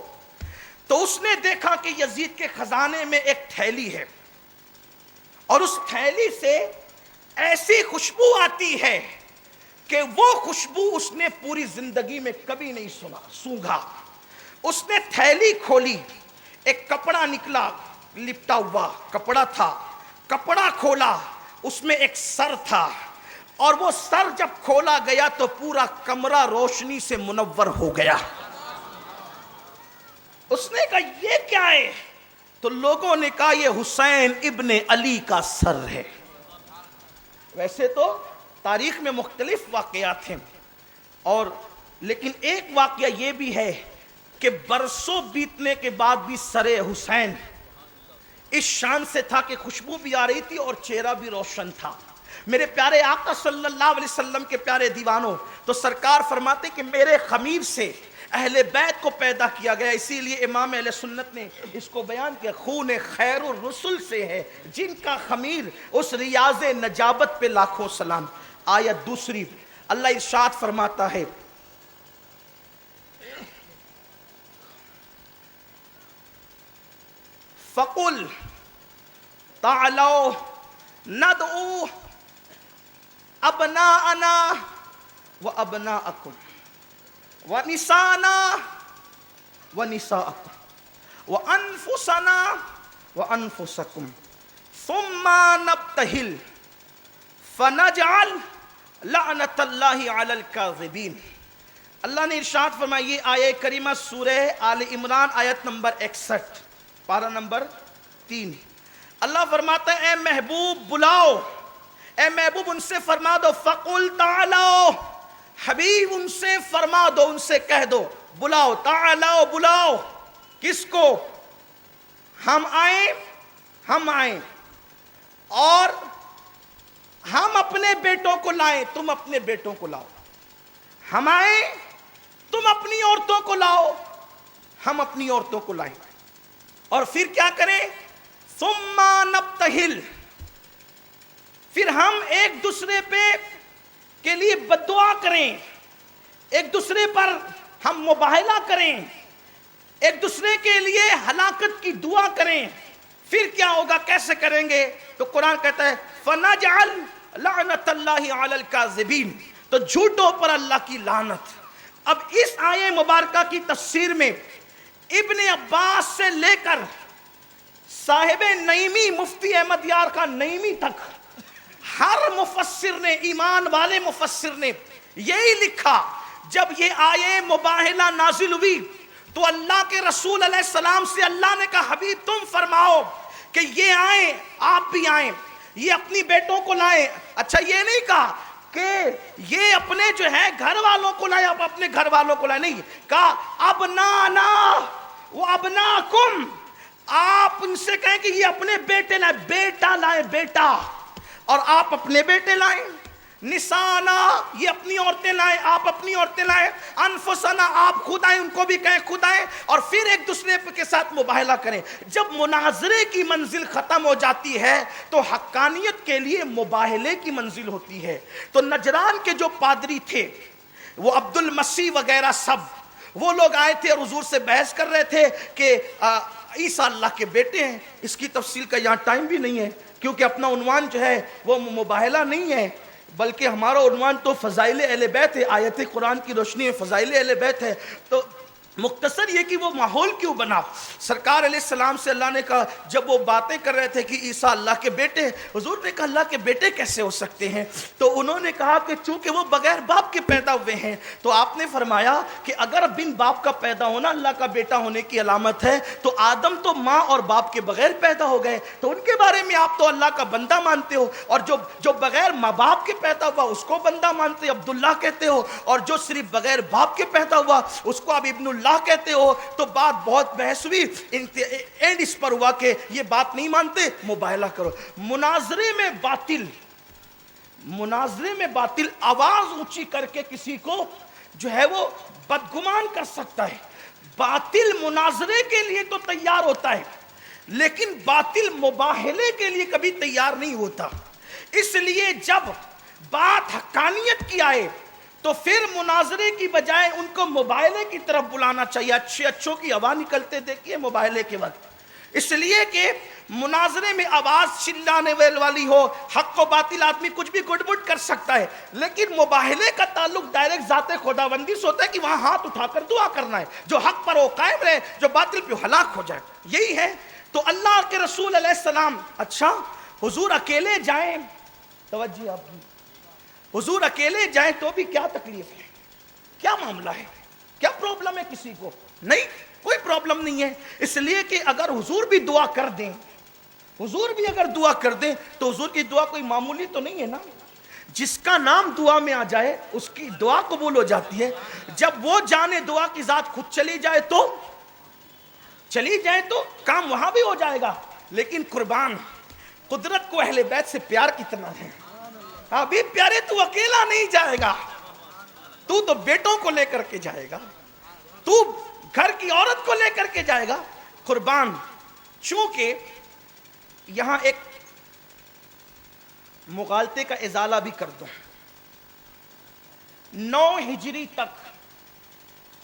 تو اس نے دیکھا کہ یزید کے خزانے میں ایک تھیلی ہے اور اس تھیلی سے ایسی خوشبو آتی ہے کہ وہ خوشبو اس نے پوری زندگی میں کبھی نہیں سونگھا. اس نے تھیلی کھولی، ایک کپڑا نکلا، لپٹا ہوا کپڑا تھا. کپڑا کھولا، اس میں ایک سر تھا، اور وہ سر جب کھولا گیا تو پورا کمرہ روشنی سے منور ہو گیا. اس نے کہا یہ کیا ہے؟ تو لوگوں نے کہا یہ حسین ابن علی کا سر ہے. ویسے تو تاریخ میں مختلف واقعات ہیں، اور لیکن ایک واقعہ یہ بھی ہے کہ برسوں بیتنے کے بعد بھی سر حسین اس شان سے تھا کہ خوشبو بھی آ رہی تھی اور چہرہ بھی روشن تھا. میرے پیارے آقا صلی اللہ علیہ وسلم کے پیارے دیوانوں، تو سرکار فرماتے کہ میرے خمیر سے اہل بیت کو پیدا کیا گیا. اسی لیے امام اہل سنت نے اس کو بیان کیا خون خیر الرسل سے ہے جن کا خمیر اس ریاض نجابت پہ لاکھوں سلام. آیت دوسری، اللہ ارشاد فرماتا ہے فَقُلْ تَعْلَوْا نَدْعُو أَبْنَاءَنَا وَأَبْنَاءَكُمْ وَنِسَاءَنَا وَنِسَاءَكُمْ وَأَنفُسَنَا وَأَنفُسَكُمْ ثُمَّ نَبْتَهِلْ فَنَجْعَلْ لَعْنَةَ اللَّهِ عَلَى الْكَاذِبِينَ. اللہ نے ارشاد فرمایا، یہ آیہ کریمہ سورہ آل عمران آیت نمبر 61 پارہ نمبر 3. اللہ فرماتا ہے اے محبوب بلاؤ، اے محبوب ان سے فرما دو فَقُلْ تَعْلَوْا، حبیب ان سے فرما دو، ان سے کہہ دو بلاؤ. تعالو بلاؤ کس کو؟ ہم آئیں اور ہم اپنے بیٹوں کو لائیں، تم اپنے بیٹوں کو لاؤ. ہم آئیں، تم اپنی عورتوں کو لاؤ، ہم اپنی عورتوں کو لائیں. اور پھر کیا کریں؟ ثم نبتہل، پھر ہم ایک دوسرے پہ کے لیے بددعا کریں، ایک دوسرے پر ہم مباہلہ کریں، ایک دوسرے کے لیے ہلاکت کی دعا کریں. پھر کیا ہوگا، کیسے کریں گے؟ تو قرآن کہتا ہے فَنَجْعَلْ لَعْنَةَ اللَّهِ عَلَى الْكَاذِبِينَ، تو جھوٹوں پر اللہ کی لعنت. اب اس آیہ مبارکہ کی تفسیر میں ابن عباس سے لے کر صاحب نعیمی مفتی احمد یار خان نعیمی تک ہر مفسر نے، ایمان والے مفسر نے یہی لکھا، جب یہ آیے مباہلہ نازل ہوئی تو اللہ کے رسول علیہ السلام سے اللہ نے کہا حبیب تم فرماؤ کہ یہ آئیں، آپ بھی آئیں، یہ اپنی بیٹوں کو لائیں. اچھا یہ نہیں کہا کہ یہ اپنے جو ہے گھر والوں کو لائیں، اب اپنے گھر والوں کو لائیں، نہیں کہا ابنانا و ابناکم، آپ ان سے کہیں کہ یہ اپنے بیٹے لائیں، بیٹا لائیں بیٹا، اور آپ اپنے بیٹے لائیں. نسانا، یہ اپنی عورتیں لائیں، آپ اپنی عورتیں لائیں. انفسنا، آپ خود آئیں، ان کو بھی کہیں خود آئیں، اور پھر ایک دوسرے کے ساتھ مباہلہ کریں. جب مناظرے کی منزل ختم ہو جاتی ہے تو حقانیت کے لیے مباہلے کی منزل ہوتی ہے. تو نجران کے جو پادری تھے وہ عبد المسیح وغیرہ سب وہ لوگ آئے تھے اور حضور سے بحث کر رہے تھے کہ عیسیٰ اللہ کے بیٹے ہیں. اس کی تفصیل کا یہاں ٹائم بھی نہیں ہے کیونکہ اپنا عنوان جو ہے وہ مباہلہ نہیں ہے، بلکہ ہمارا عنوان تو فضائل اہل بیت ہے. آیت قرآن کی روشنی میں فضائل اہل بیت ہے. تو مختصر یہ کہ وہ ماحول کیوں بنا. سرکار علیہ السلام سے اللہ نے کہا، جب وہ باتیں کر رہے تھے کہ عیسیٰ اللہ کے بیٹے ہیں، حضور نے کہا اللہ کے بیٹے کیسے ہو سکتے ہیں؟ تو انہوں نے کہا کہ چونکہ وہ بغیر باپ کے پیدا ہوئے ہیں. تو آپ نے فرمایا کہ اگر بن باپ کا پیدا ہونا اللہ کا بیٹا ہونے کی علامت ہے تو آدم تو ماں اور باپ کے بغیر پیدا ہو گئے، تو ان کے بارے میں آپ تو اللہ کا بندہ مانتے ہو، اور جو بغیر ماں باپ کے پیدا ہوا اس کو بندہ مانتے عبداللہ کہتے ہو، اور جو صرف بغیر باپ کے پیدا ہوا اس کو آپ ابن اللہ کہتے ہو. تو بات بہت بحث ہوئی، اینڈ اس پر ہوا کہ یہ بات نہیں مانتے، مباہلہ کرو. مناظرے میں باطل آواز اونچی کر کے کسی کو جو ہے وہ بدگمان کر سکتا ہے. باطل مناظرے کے لیے تو تیار ہوتا ہے لیکن باطل مباہلے کے لیے کبھی تیار نہیں ہوتا. اس لیے جب بات حقانیت کی آئے تو پھر مناظرے کی بجائے ان کو مباہلے کی طرف بلانا چاہیے. اچھوں کی ہوا نکلتے دیکھیے مباہلے کے وقت، اس لیے کہ مناظرے میں آواز چلانے والی ہو، حق و باطل آدمی کچھ بھی گڑ کر سکتا ہے، لیکن مباہلے کا تعلق ڈائریکٹ ذات خداوندی سے ہوتا ہے کہ وہاں ہاتھ اٹھا کر دعا کرنا ہے، جو حق پر وہ قائم رہے، جو باطل پہ ہلاک ہو جائے. یہی ہے. تو اللہ کے رسول علیہ السلام، اچھا حضور اکیلے جائیں، توجہ آپ کی، حضور اکیلے جائیں تو بھی کیا تکلیف ہے، کیا معاملہ ہے، کیا پرابلم ہے کسی کو؟ نہیں، کوئی پرابلم نہیں ہے. اس لیے کہ اگر حضور بھی دعا کر دیں، حضور بھی اگر دعا کر دیں تو حضور کی دعا کوئی معمولی تو نہیں ہے نا. جس کا نام دعا میں آ جائے اس کی دعا قبول ہو جاتی ہے. جب وہ جانے دعا کی ذات خود چلی جائے تو کام وہاں بھی ہو جائے گا. لیکن قربان قدرت کو اہل بیت سے پیار کتنا ہے. ابھی پیارے تو اکیلا نہیں جائے گا، تو بیٹوں کو لے کر کے جائے گا، تو گھر کی عورت کو لے کر کے جائے گا. قربان چونکہ یہاں ایک مغالطے کا ازالہ بھی کر دوں. 9 ہجری تک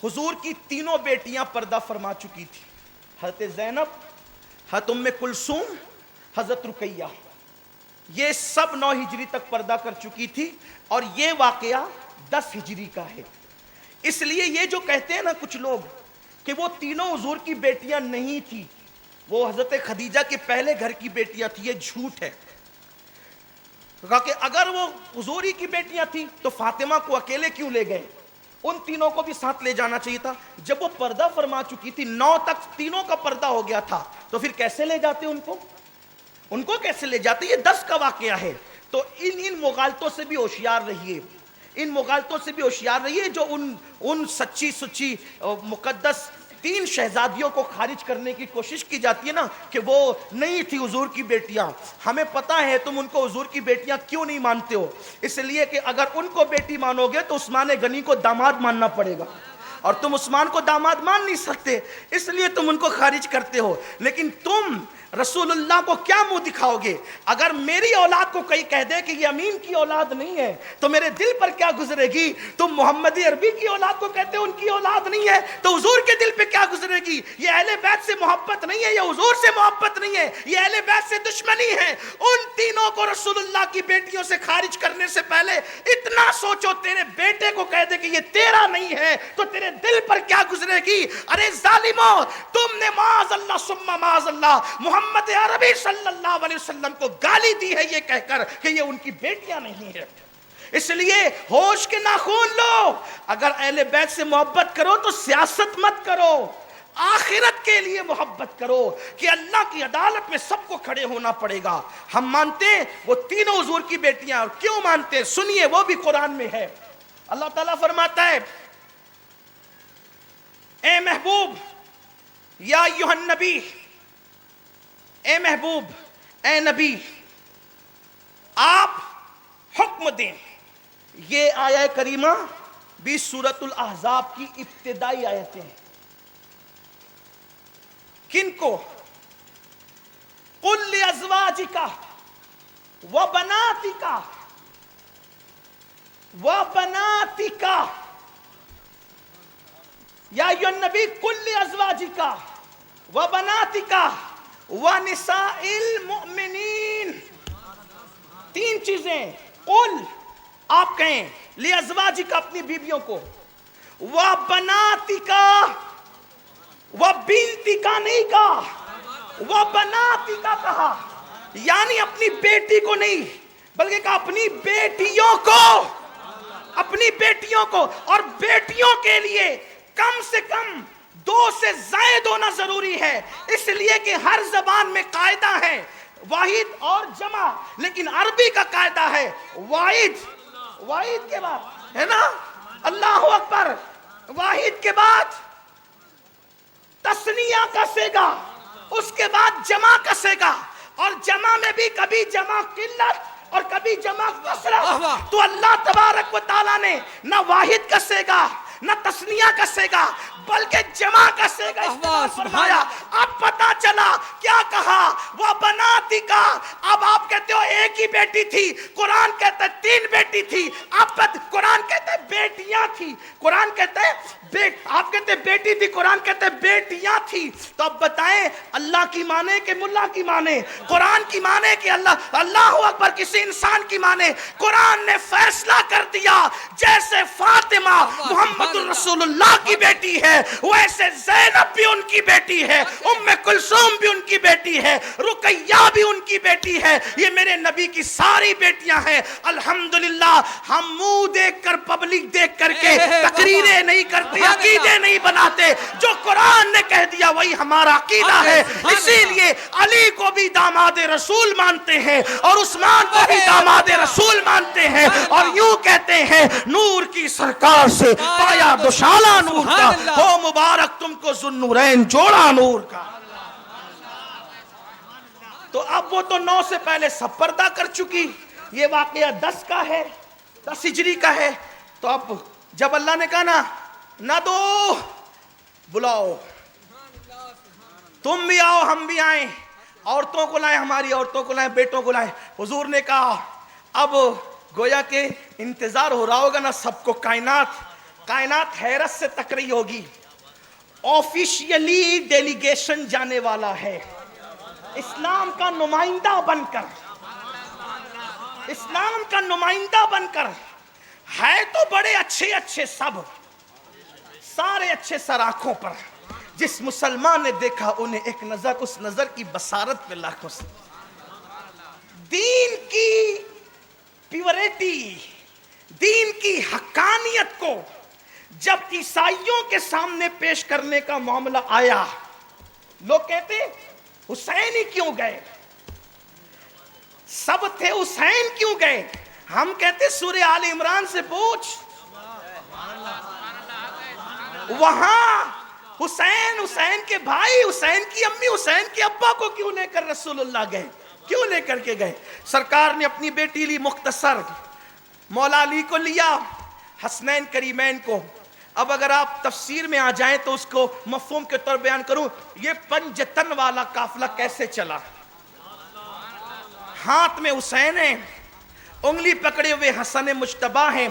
حضور کی تینوں بیٹیاں پردہ فرما چکی تھی. حضرت زینب، حضرت ام کلثوم، حضرت رقیہ، یہ سب 9 ہجری تک پردہ کر چکی تھی، اور یہ واقعہ 10 ہجری کا ہے. اس لیے یہ جو کہتے ہیں نا کچھ لوگ کہ وہ تینوں حضور کی بیٹیاں نہیں تھی، وہ حضرت خدیجہ کے پہلے گھر کی بیٹیاں تھی، یہ جھوٹ ہے. کہا کہ اگر وہ حضور ہی کی بیٹیاں تھیں تو فاطمہ کو اکیلے کیوں لے گئے؟ ان تینوں کو بھی ساتھ لے جانا چاہیے تھا. جب وہ پردہ فرما چکی تھی، 9 تک تینوں کا پردہ ہو گیا تھا، تو پھر کیسے لے جاتے ان کو کیسے لے جاتے؟ یہ 10 کا واقعہ ہے. تو ان مغالطوں سے بھی ہوشیار رہیے، جو ان سچی سچی مقدس 3 شہزادیوں کو خارج کرنے کی کوشش کی جاتی ہے نا کہ وہ نہیں تھی حضور کی بیٹیاں. ہمیں پتا ہے تم ان کو حضور کی بیٹیاں کیوں نہیں مانتے ہو. اس لیے کہ اگر ان کو بیٹی مانو گے تو عثمان غنی کو داماد ماننا پڑے گا، اور تم عثمان کو داماد مان نہیں سکتے، اس لیے تم ان کو خارج کرتے ہو. لیکن تم رسول اللہ کو کیا منہ دکھاؤ گے؟ اگر میری اولاد کو کوئی کہہ دے کہ یہ امین کی اولاد نہیں ہے تو میرے دل پر کیا گزرے گی؟ تم محمد عربی کی اولاد کو کہتے ہو ان کی اولاد نہیں ہے تو حضور کے دل پہ کیا گزرے گی؟ یہ اہل بیت سے محبت نہیں ہے، یہ حضور سے محبت نہیں ہے، یہ اہل بیت سے دشمنی ہے. ان تینوں کو رسول اللہ کی بیٹیوں سے خارج کرنے سے پہلے اتنا سوچو، تیرے بیٹے کو کہہ دے کہ یہ تیرا نہیں ہے تو تیرے دل پر کیا گزرے گی؟ ارے ظالموں، تم نے معاذ اللہ ثم معاذ اللہ محمد عربی صلی اللہ علیہ وسلم کو گالی دی ہے یہ کہہ کر کہ یہ ان کی بیٹیاں نہیں ہیں۔ اس لیے ہوش کے ناخون لو، اگر اہل بیت سے محبت کرو تو سیاست مت کرو، آخرت کے لیے محبت کرو کہ اللہ کی عدالت میں سب کو کھڑے ہونا پڑے گا۔ ہم مانتے ہیں وہ تینوں حضور کی بیٹیاں، اور کیوں مانتے ہیں سنیے، وہ بھی قرآن میں ہے۔ اللہ تعالیٰ فرماتا ہے اے محبوب یا ایھا النبی، اے محبوب، اے نبی، آپ حکم دیں۔ یہ آیہ کریمہ بھی سورۃ الاحزاب کی ابتدائی آیتیں ہیں۔ کن کو؟ قل لازواجک وبناتک یا ایھا النبی قل لازواجک وبناتک ونساء المؤمنین۔ تین چیزیں، قل آپ کہیں، لازواجک اپنی بیویوں کو، وبناتک، وبنتک نہیں کہا، وبناتک کہا، یعنی اپنی بیٹی کو نہیں بلکہ کہا اپنی بیٹیوں کو، اپنی بیٹیوں کو۔ اور بیٹیوں کے لیے کم سے کم 2 سے زائد ہونا ضروری ہے، اس لیے کہ ہر زبان میں قاعدہ ہے واحد اور جمع، لیکن عربی کا قاعدہ ہے واحد، واحد کے بعد ہے نا، اللہ اکبر، واحد کے بعد تثنیہ کسے گا، اس کے بعد جمع کسے گا، اور جمع میں بھی کبھی جمع قلت اور کبھی جمع کثرت۔ تو اللہ تبارک و تعالیٰ نے نہ واحد کسے گا نہ تثنیہ کسے گا بلکہ جمع کسے گا فرمایا۔ اب پتا چلا کیا کہا، وہ بناتی کا، اب آپ کہتے ہو ایک ہی بیٹی تھی، قرآن کہتا ہے 3 بیٹی تھی، اب قرآن کہتا ہے بیٹیاں تھی، قرآن کہتا ہے آپ کہتے ہیں بیٹی تھی، قرآن کہتا ہے بیٹیاں تھی۔ تو اب بتائیں اللہ کی مانے کہ ملا کی مانے، قرآن کی مانے کہ اللہ اکبر کسی انسان کی مانے؟ قرآن نے فیصلہ کر دیا جیسے فاطمہ محمد رسول اللہ کی بیٹی ہے ویسے زینب بھی ان کی بیٹی ہے، ام کلثوم بھی ان کی بیٹی ہے، رقیہ بھی ان کی بیٹی ہے، یہ میرے نبی کی ساری بیٹیاں ہیں۔ الحمدللہ ہم منہ دیکھ کر پبلک دیکھ کر کے تقریریں نہیں کرتے، عقیدے نہیں بناتے، جو قرآن نے کہہ دیا وہی ہمارا عقیدہ ہے۔ اسی لیے علی کو بھی داماد رسول مانتے ہیں اور عثمان کو بھی داماد رسول مانتے ہیں، اور یوں کہتے ہیں نور کی سرکار سے پایا دوشالہ نور کا، ہو مبارک تم کو ذوالنورین جوڑا نور کا۔ تو اب وہ تو 9 سے پہلے سب پردہ کر چکی، یہ واقعہ 10 کا ہے، 10 ہجری کا ہے۔ تو اب جب اللہ نے کہا نا نہ دو، بلاؤ، تم بھی آؤ ہم بھی آئیں، عورتوں کو لائیں، ہماری عورتوں کو لائیں، بیٹوں کو لائیں، حضور نے کہا اب گویا کہ انتظار ہو رہا ہوگا نا سب کو، کائنات حیرت سے تک رہی ہوگی۔ آفیشیلی ڈیلیگیشن جانے والا ہے اسلام کا نمائندہ بن کر، اسلام کا نمائندہ بن کر، ہے تو بڑے اچھے سب، سارے اچھے سر آنکھوں پر، جس مسلمان نے دیکھا انہیں ایک نظر، اس نظر کی بصارت پہ لاکھوں سے۔ دین کی پیورٹی، دین کی حقانیت کو جب عیسائیوں کے سامنے پیش کرنے کا معاملہ آیا، لوگ کہتے حسین ہی کیوں گئے، سب تھے حسین کیوں گئے؟ ہم کہتے سورہ آل عمران سے پوچھ، وہاں حسین کے بھائی، حسین کی امی، حسین کے ابا کو کیوں لے کر رسول اللہ گئے، کیوں لے کر کے گئے؟ سرکار نے اپنی بیٹی لی مختصر، مولا علی کو لیا، حسنین کریمین کو۔ اب اگر آپ تفسیر میں آ جائیں تو اس کو مفہوم کے طور بیان کروں، یہ پنجتن والا قافلہ کیسے چلا؟ ہاتھ میں حسین ہیں، انگلی پکڑے ہوئے حسن مجتبیٰ ہیں،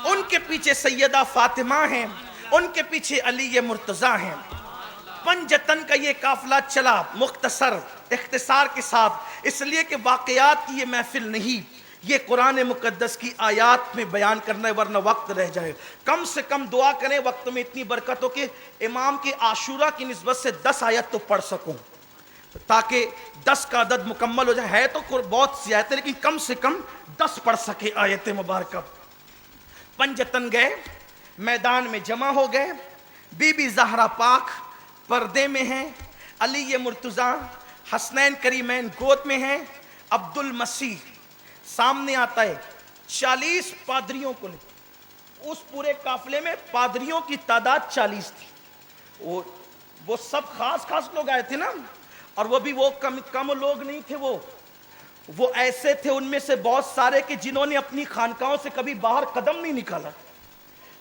ان کے پیچھے سیدہ فاطمہ ہیں، ان کے پیچھے علی مرتضیٰ ہیں۔ پنجتن کا یہ قافلہ چلا مختصر اختصار کے ساتھ، اس لیے کہ واقعات کی یہ محفل نہیں، یہ قرآن مقدس کی آیات میں بیان کرنا ہے، ورنہ وقت رہ جائے. کم سے کم دعا کریں وقت میں اتنی برکت ہو کہ امام کے عاشورہ کی نسبت سے 10 آیت تو پڑھ سکوں، تاکہ 10 کا عدد مکمل ہو جائے. ہے تو بہت سی آیتیں لیکن کم سے کم 10 پڑھ سکے آیت مبارکہ. پنجتن گئے، میدان میں جمع ہو گئے. بی بی زہرا پاک پردے میں ہیں، علی مرتضیٰ حسنین کریمین گود میں ہیں، عبد المسیح سامنے آتا ہے. 40 پادریوں کو لے، اس پورے قافلے میں پادریوں کی تعداد 40 تھی. وہ سب خاص لوگ آئے تھے نا، اور وہ بھی وہ کم لوگ نہیں تھے. وہ ایسے تھے ان میں سے بہت سارے کہ جنہوں نے اپنی خانقاہوں سے کبھی باہر قدم نہیں نکالا.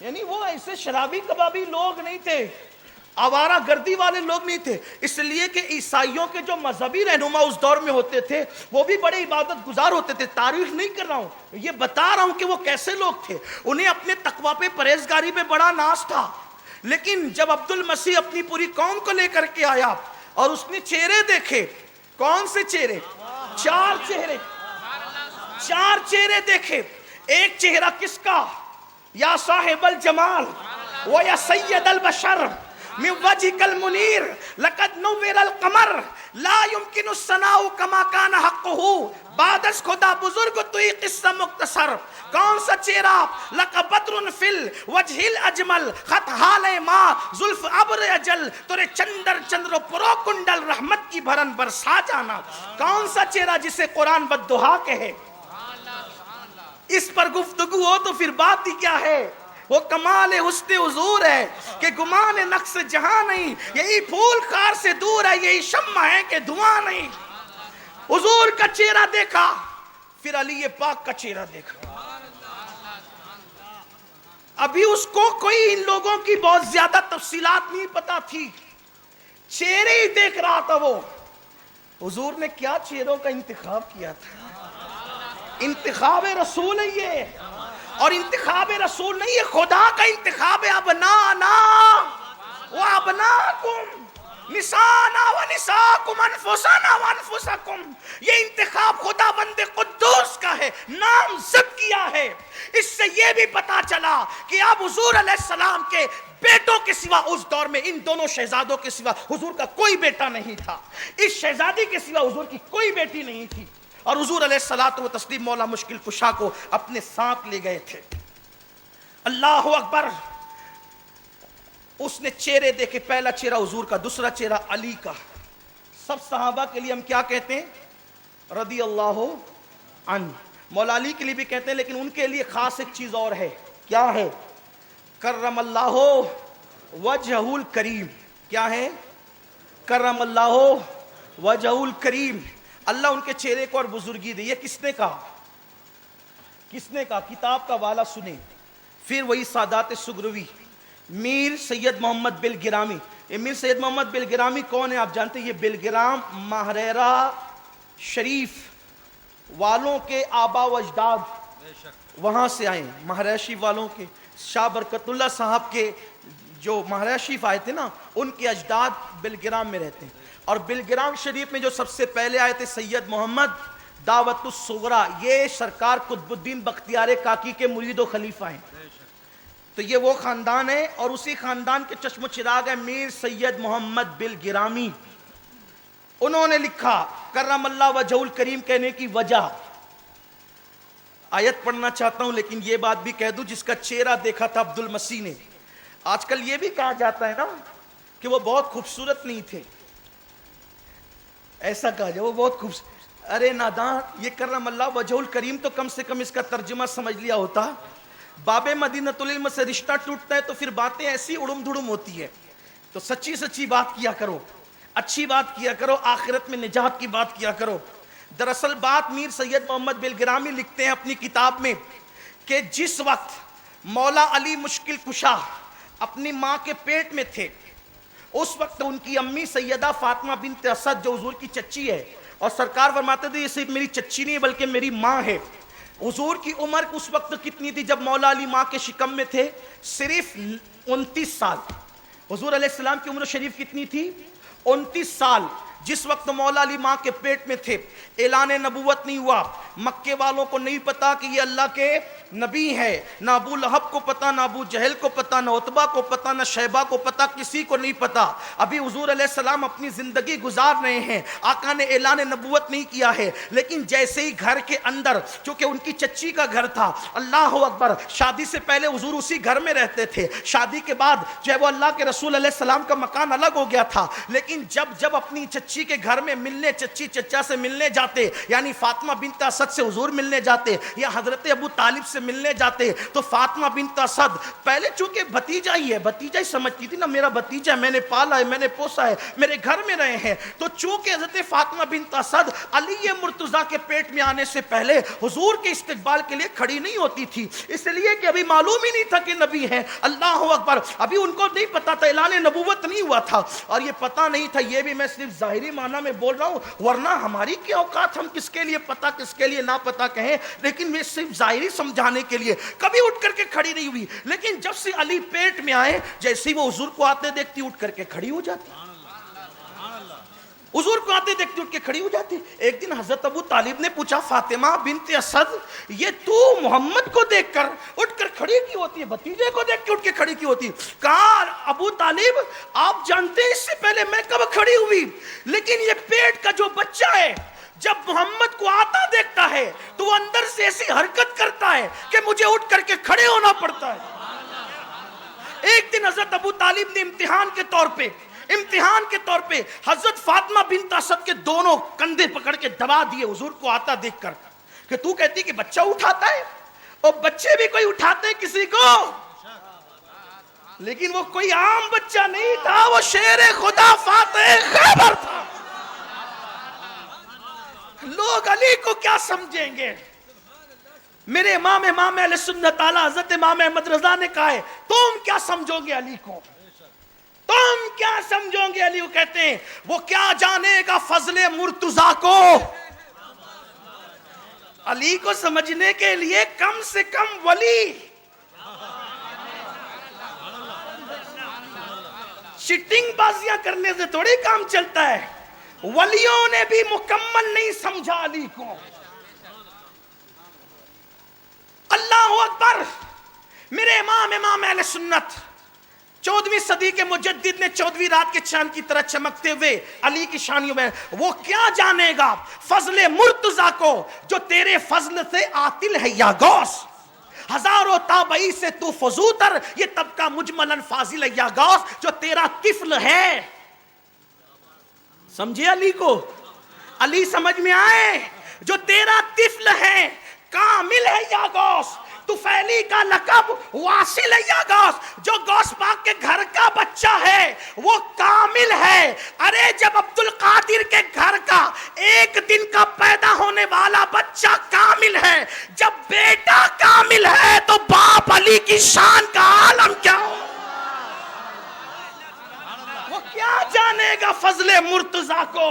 یعنی وہ ایسے شرابی کبابی لوگ نہیں تھے، آوارہ گردی والے لوگ نہیں تھے. اس لیے کہ عیسائیوں کے جو مذہبی رہنما اس دور میں ہوتے تھے وہ بھی بڑے عبادت گزار ہوتے تھے. تعریف نہیں کر رہا ہوں، یہ بتا رہا ہوں کہ وہ کیسے لوگ تھے. انہیں اپنے تقوی پہ پرہیزگاری پہ بڑا ناز تھا. لیکن جب عبد المسیح اپنی پوری قوم کو لے کر کے آیا اور اس نے چہرے دیکھے، کون سے چہرے؟ 4 چہرے دیکھے. ایک چہرہ کس کا؟ یا صاحب الجمال و یا سید البشر من وجهك المنیر لقد نور القمر لا يمكن الثناء كما كان حقه بعد از خدا بزرگ تو یہ قصہ مختصر. کون سا چہرہ؟ لقد بدر فی الوجه الاجمل خط حال ما زلف ابر اجل تورے چندر پرو کنڈل رحمت کی بھرن برسا جانا. کون سا چہرہ جسے قرآن بددہا کہے؟ اس پر گفتگو ہو تو پھر بات ہی کیا ہے. وہ کمال حسن حضور ہے کہ گمان نقص جہاں نہیں. یہی پھول خار سے دور ہے، یہی شمع ہے کہ دھواں نہیں. حضور کا چہرہ دیکھا، پھر علی پاک کا چہرہ دیکھا. ابھی اس کو کوئی ان لوگوں کی بہت زیادہ تفصیلات نہیں پتا تھی، چہرے ہی دیکھ رہا تھا. وہ حضور نے کیا چہروں کا انتخاب کیا تھا. انتخاب رسول ہے یہ، اور انتخاب رسول نہیں، یہ خدا کا انتخاب ہے. ابنانا و ابناکم نسانا و نساکم انفسنا و انفسکم. یہ انتخاب خدا بند قدوس کا ہے، نام زد کیا ہے. اس سے یہ بھی پتا چلا کہ اب حضور علیہ السلام کے بیٹوں کے سوا اس دور میں ان دونوں شہزادوں کے سوا حضور کا کوئی بیٹا نہیں تھا. اس شہزادی کے سوا حضور کی کوئی بیٹی نہیں تھی. اور حضور علیہ الصلوۃ والتسلیم مولا مشکل کشا کو اپنے ساتھ لے گئے تھے. اللہ اکبر. اس نے چہرے دیکھے، پہلا چہرہ حضور کا، دوسرا چہرہ علی کا. سب صحابہ کے لیے ہم کیا کہتے ہیں؟ رضی اللہ عنہ. مولا علی کے لیے بھی کہتے ہیں، لیکن ان کے لیے خاص ایک چیز اور ہے. کیا ہے؟ کرم اللہ وجہہ الکریم. کیا ہے؟ کرم اللہ وجہہ الکریم. اللہ ان کے چہرے کو اور بزرگی دے. یہ کس نے کہا؟ کس نے کہا؟ کتاب کا والا سنیں. پھر وہی سادات سگروی، میر سید محمد بلگرامی. یہ میر سید محمد بلگرامی کون ہے آپ جانتے ہیں؟ یہ بلگرام ماہریرہ شریف والوں کے آبا و اجداد وہاں سے آئے. ماہریرہ شریف والوں کے شاہ برکت اللہ صاحب کے جو ماہریرہ شریف آئے تھے نا، ان کے اجداد بلگرام میں رہتے ہیں. اور بلگرام شریف میں جو سب سے پہلے آئے تھے سید محمد دعوت الصغرا، یہ سرکار قطب الدین بختیار کاکی کے مرید و خلیفہ ہیں. تو یہ وہ خاندان ہے، اور اسی خاندان کے چشم و چراغ ہے میر سید محمد بلگرامی. انہوں نے لکھا کرم اللہ وجہ الکریم کہنے کی وجہ. آیت پڑھنا چاہتا ہوں لیکن یہ بات بھی کہہ دوں، جس کا چہرہ دیکھا تھا عبد المسیح نے. آج کل یہ بھی کہا جاتا ہے نا کہ وہ بہت خوبصورت نہیں تھے، ایسا کہا جائے وہ بہت خوبصورت. ارے نادان، یہ کرم اللہ وجہ الکریم تو کم سے کم اس کا ترجمہ سمجھ لیا ہوتا. باب مدینۃ العلم سے رشتہ ٹوٹتا ہے تو پھر باتیں ایسی اڑم دھڑم ہوتی ہے. تو سچی سچی بات کیا کرو، اچھی بات کیا کرو، آخرت میں نجات کی بات کیا کرو. دراصل بات میر سید محمد بلگرامی لکھتے ہیں اپنی کتاب میں کہ جس وقت مولا علی مشکل کشا اپنی ماں کے پیٹ میں تھے، اس وقت ان کی امی سیدہ فاطمہ بنت اسد جو حضور کی چچی ہے، اور سرکار فرماتے تھے یہ صرف میری چچی نہیں بلکہ میری ماں ہے. حضور کی عمر اس وقت کتنی تھی جب مولا علی ماں کے شکم میں تھے؟ صرف 29 سال. حضور علیہ السلام کی عمر شریف کتنی تھی؟ 29 سال. جس وقت مولا علی ماں کے پیٹ میں تھے، اعلان نبوت نہیں ہوا، مکے والوں کو نہیں پتا کہ یہ اللہ کے نبی ہے، نہ ابو لہب کو پتا، نہ ابو جہل کو پتا، نہ عتبہ کو پتا، نہ شیبہ کو پتا، کسی کو نہیں پتا۔ ابھی حضور علیہ السلام اپنی زندگی گزار رہے ہیں، آقا نے اعلان نبوت نہیں کیا ہے، لیکن جیسے ہی گھر کے اندر، چونکہ ان کی چچی کا گھر تھا، اللہ اکبر، شادی سے پہلے حضور اسی گھر میں رہتے تھے، شادی کے بعد جو ہے وہ اللہ کے رسول علیہ السلام کا مکان الگ ہو گیا تھا، لیکن جب اپنی چچی کے گھر میں ملنے، چچی چچا سے ملنے جاتے، یعنی فاطمہ بنت اسد سے حضور ملنے جاتے یا حضرت ابو طالب سے ملنے جاتے، تو فاطمہ بنت اسد پہلے چونکہ بھتیجا ہی سمجھتی تھی نا، میرا بھتیجا ہے، میں نے پالا ہے، میں نے پوسا ہے، میرے گھر میں رہے ہیں، تو چونکہ حضرت فاطمہ بنت اسد علی مرتضیٰ کے پیٹ میں آنے سے پہلے حضور کے استقبال کے لیے کھڑی نہیں ہوتی تھی، اس لیے کہ ابھی معلوم ہی نہیں تھا کہ نبی ہے، اللہ اکبر، ابھی ان کو نہیں پتا تھا، اعلان نبوت نہیں ہوا تھا، اور یہ پتا نہیں تھا، یہ بھی میں صرف ظاہری معنی میں بول رہا ہوں، ورنہ ہماری کیا اوقات، ہم کس کے لیے پتا کس کے لیے نہ پتا کہیں، لیکن میں صرف ظاہری سمجھانے کے لیے کبھی اٹھ کر کے کھڑی نہیں ہوئی، لیکن جب سے علی پیٹ میں آئے، جیسے ہی وہ حضور کو آتے دیکھتی اٹھ کر کے کھڑی ہو جاتی، حضور کو آتے دیکھتی اٹھ کے کھڑی ہو جاتی۔ ایک دن حضرت ابو طالب نے پوچھا، فاطمہ بنت اسد، یہ تو محمد کو دیکھ کر اٹھ کر کھڑی کی ہوتی ہے، بھتیجے کو دیکھ کے اٹھ کے کھڑی کی ہوتی؟ کہا ابو طالب آپ جانتے ہیں اس سے پہلے میں کب کھڑی ہوئی، لیکن یہ پیٹ کا جو بچہ ہے جب محمد کو آتا دیکھتا ہے تو وہ اندر سے ایسی حرکت کرتا ہے کہ مجھے اٹھ کر کے کھڑے ہونا پڑتا ہے۔ ایک دن حضرت ابو طالب نے امتحان کے طور پہ حضرت فاطمہ بنت اسد کے دونوں کندھے پکڑ کے دبا دیے حضور کو آتا دیکھ کر، کہ تو کہتی کہ بچہ اٹھاتا ہے، اور بچے بھی کوئی اٹھاتے کسی کو، لیکن وہ کوئی عام بچہ نہیں تھا، وہ شیر خدا فاتح خیبر تھا۔ لوگ علی کو کیا سمجھیں گے؟ میرے امام اہل سنت تعالی حضرت امام احمد رضا نے کہا ہے، تم کیا سمجھو گے علی کو، تم کیا سمجھو گے علی کو؟ کہتے ہیں وہ کیا جانے گا فضل مرتضیٰ کو، علی کو سمجھنے کے لیے کم سے کم ولی، چٹنگ بازیاں کرنے سے تھوڑی کام چلتا ہے، ولیوں نے بھی مکمل نہیں سمجھا علی کو۔ اللہ اکبر، میرے امام اہل سنت 14ویں صدی کے مجدد نے 14ویں رات کے چاند کی طرح چمکتے ہوئے علی کی شانیوں میں، وہ کیا جانے گا فضل مرتضیٰ کو جو تیرے فضل سے عاطل ہے یا غوث، ہزاروں تابعی سے تو فضوتر، یہ طبقہ مجملاً فاضل ہے یا غوث جو تیرا طفل ہے۔ سمجھے علی کو؟ علی سمجھ میں آئے؟ جو تیرا طفل ہے کامل ہے یا غوث، طفیلی کا لقب واصل ہے یا غوث، جو غوث پاک کے گھر کا بچہ ہے وہ کامل ہے۔ ارے جب عبد القادر کے گھر کا ایک دن کا پیدا ہونے والا بچہ کامل ہے، جب بیٹا کامل ہے تو باپ علی کی شان کا عالم کیا ہو؟ وہ کیا جانے گا فضل مرتضیٰ کو،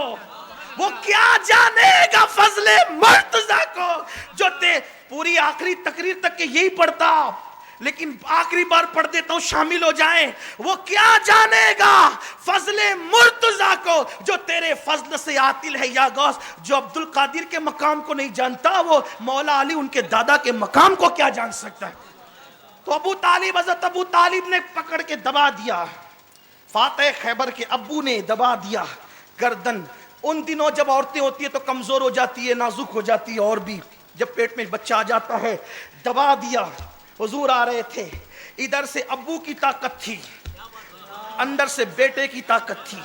وہ کیا جانے گا فضل مرتضیٰ کو جو پوری آخری تقریر تک کے یہی پڑھتا، لیکن آخری بار پڑھ دیتا ہوں شامل ہو جائیں، وہ کیا جانے گا فضل مرتضیٰ کو جو تیرے فضل سے عاطل ہے یا غوث۔ جو عبد القادر کے مقام کو نہیں جانتا وہ مولا علی ان کے دادا کے مقام کو کیا جان سکتا ہے؟ تو حضرت ابو طالب نے پکڑ کے دبا دیا، فاتح خیبر کے ابو نے دبا دیا گردن۔ ان دنوں جب عورتیں ہوتی ہیں تو کمزور ہو جاتی ہے، نازک ہو جاتی ہے، اور بھی جب پیٹ میں بچہ آ جاتا ہے، دبا دیا۔ حضور آ رہے تھے، ادھر سے ابو کی طاقت تھی، اندر سے بیٹے کی طاقت تھی۔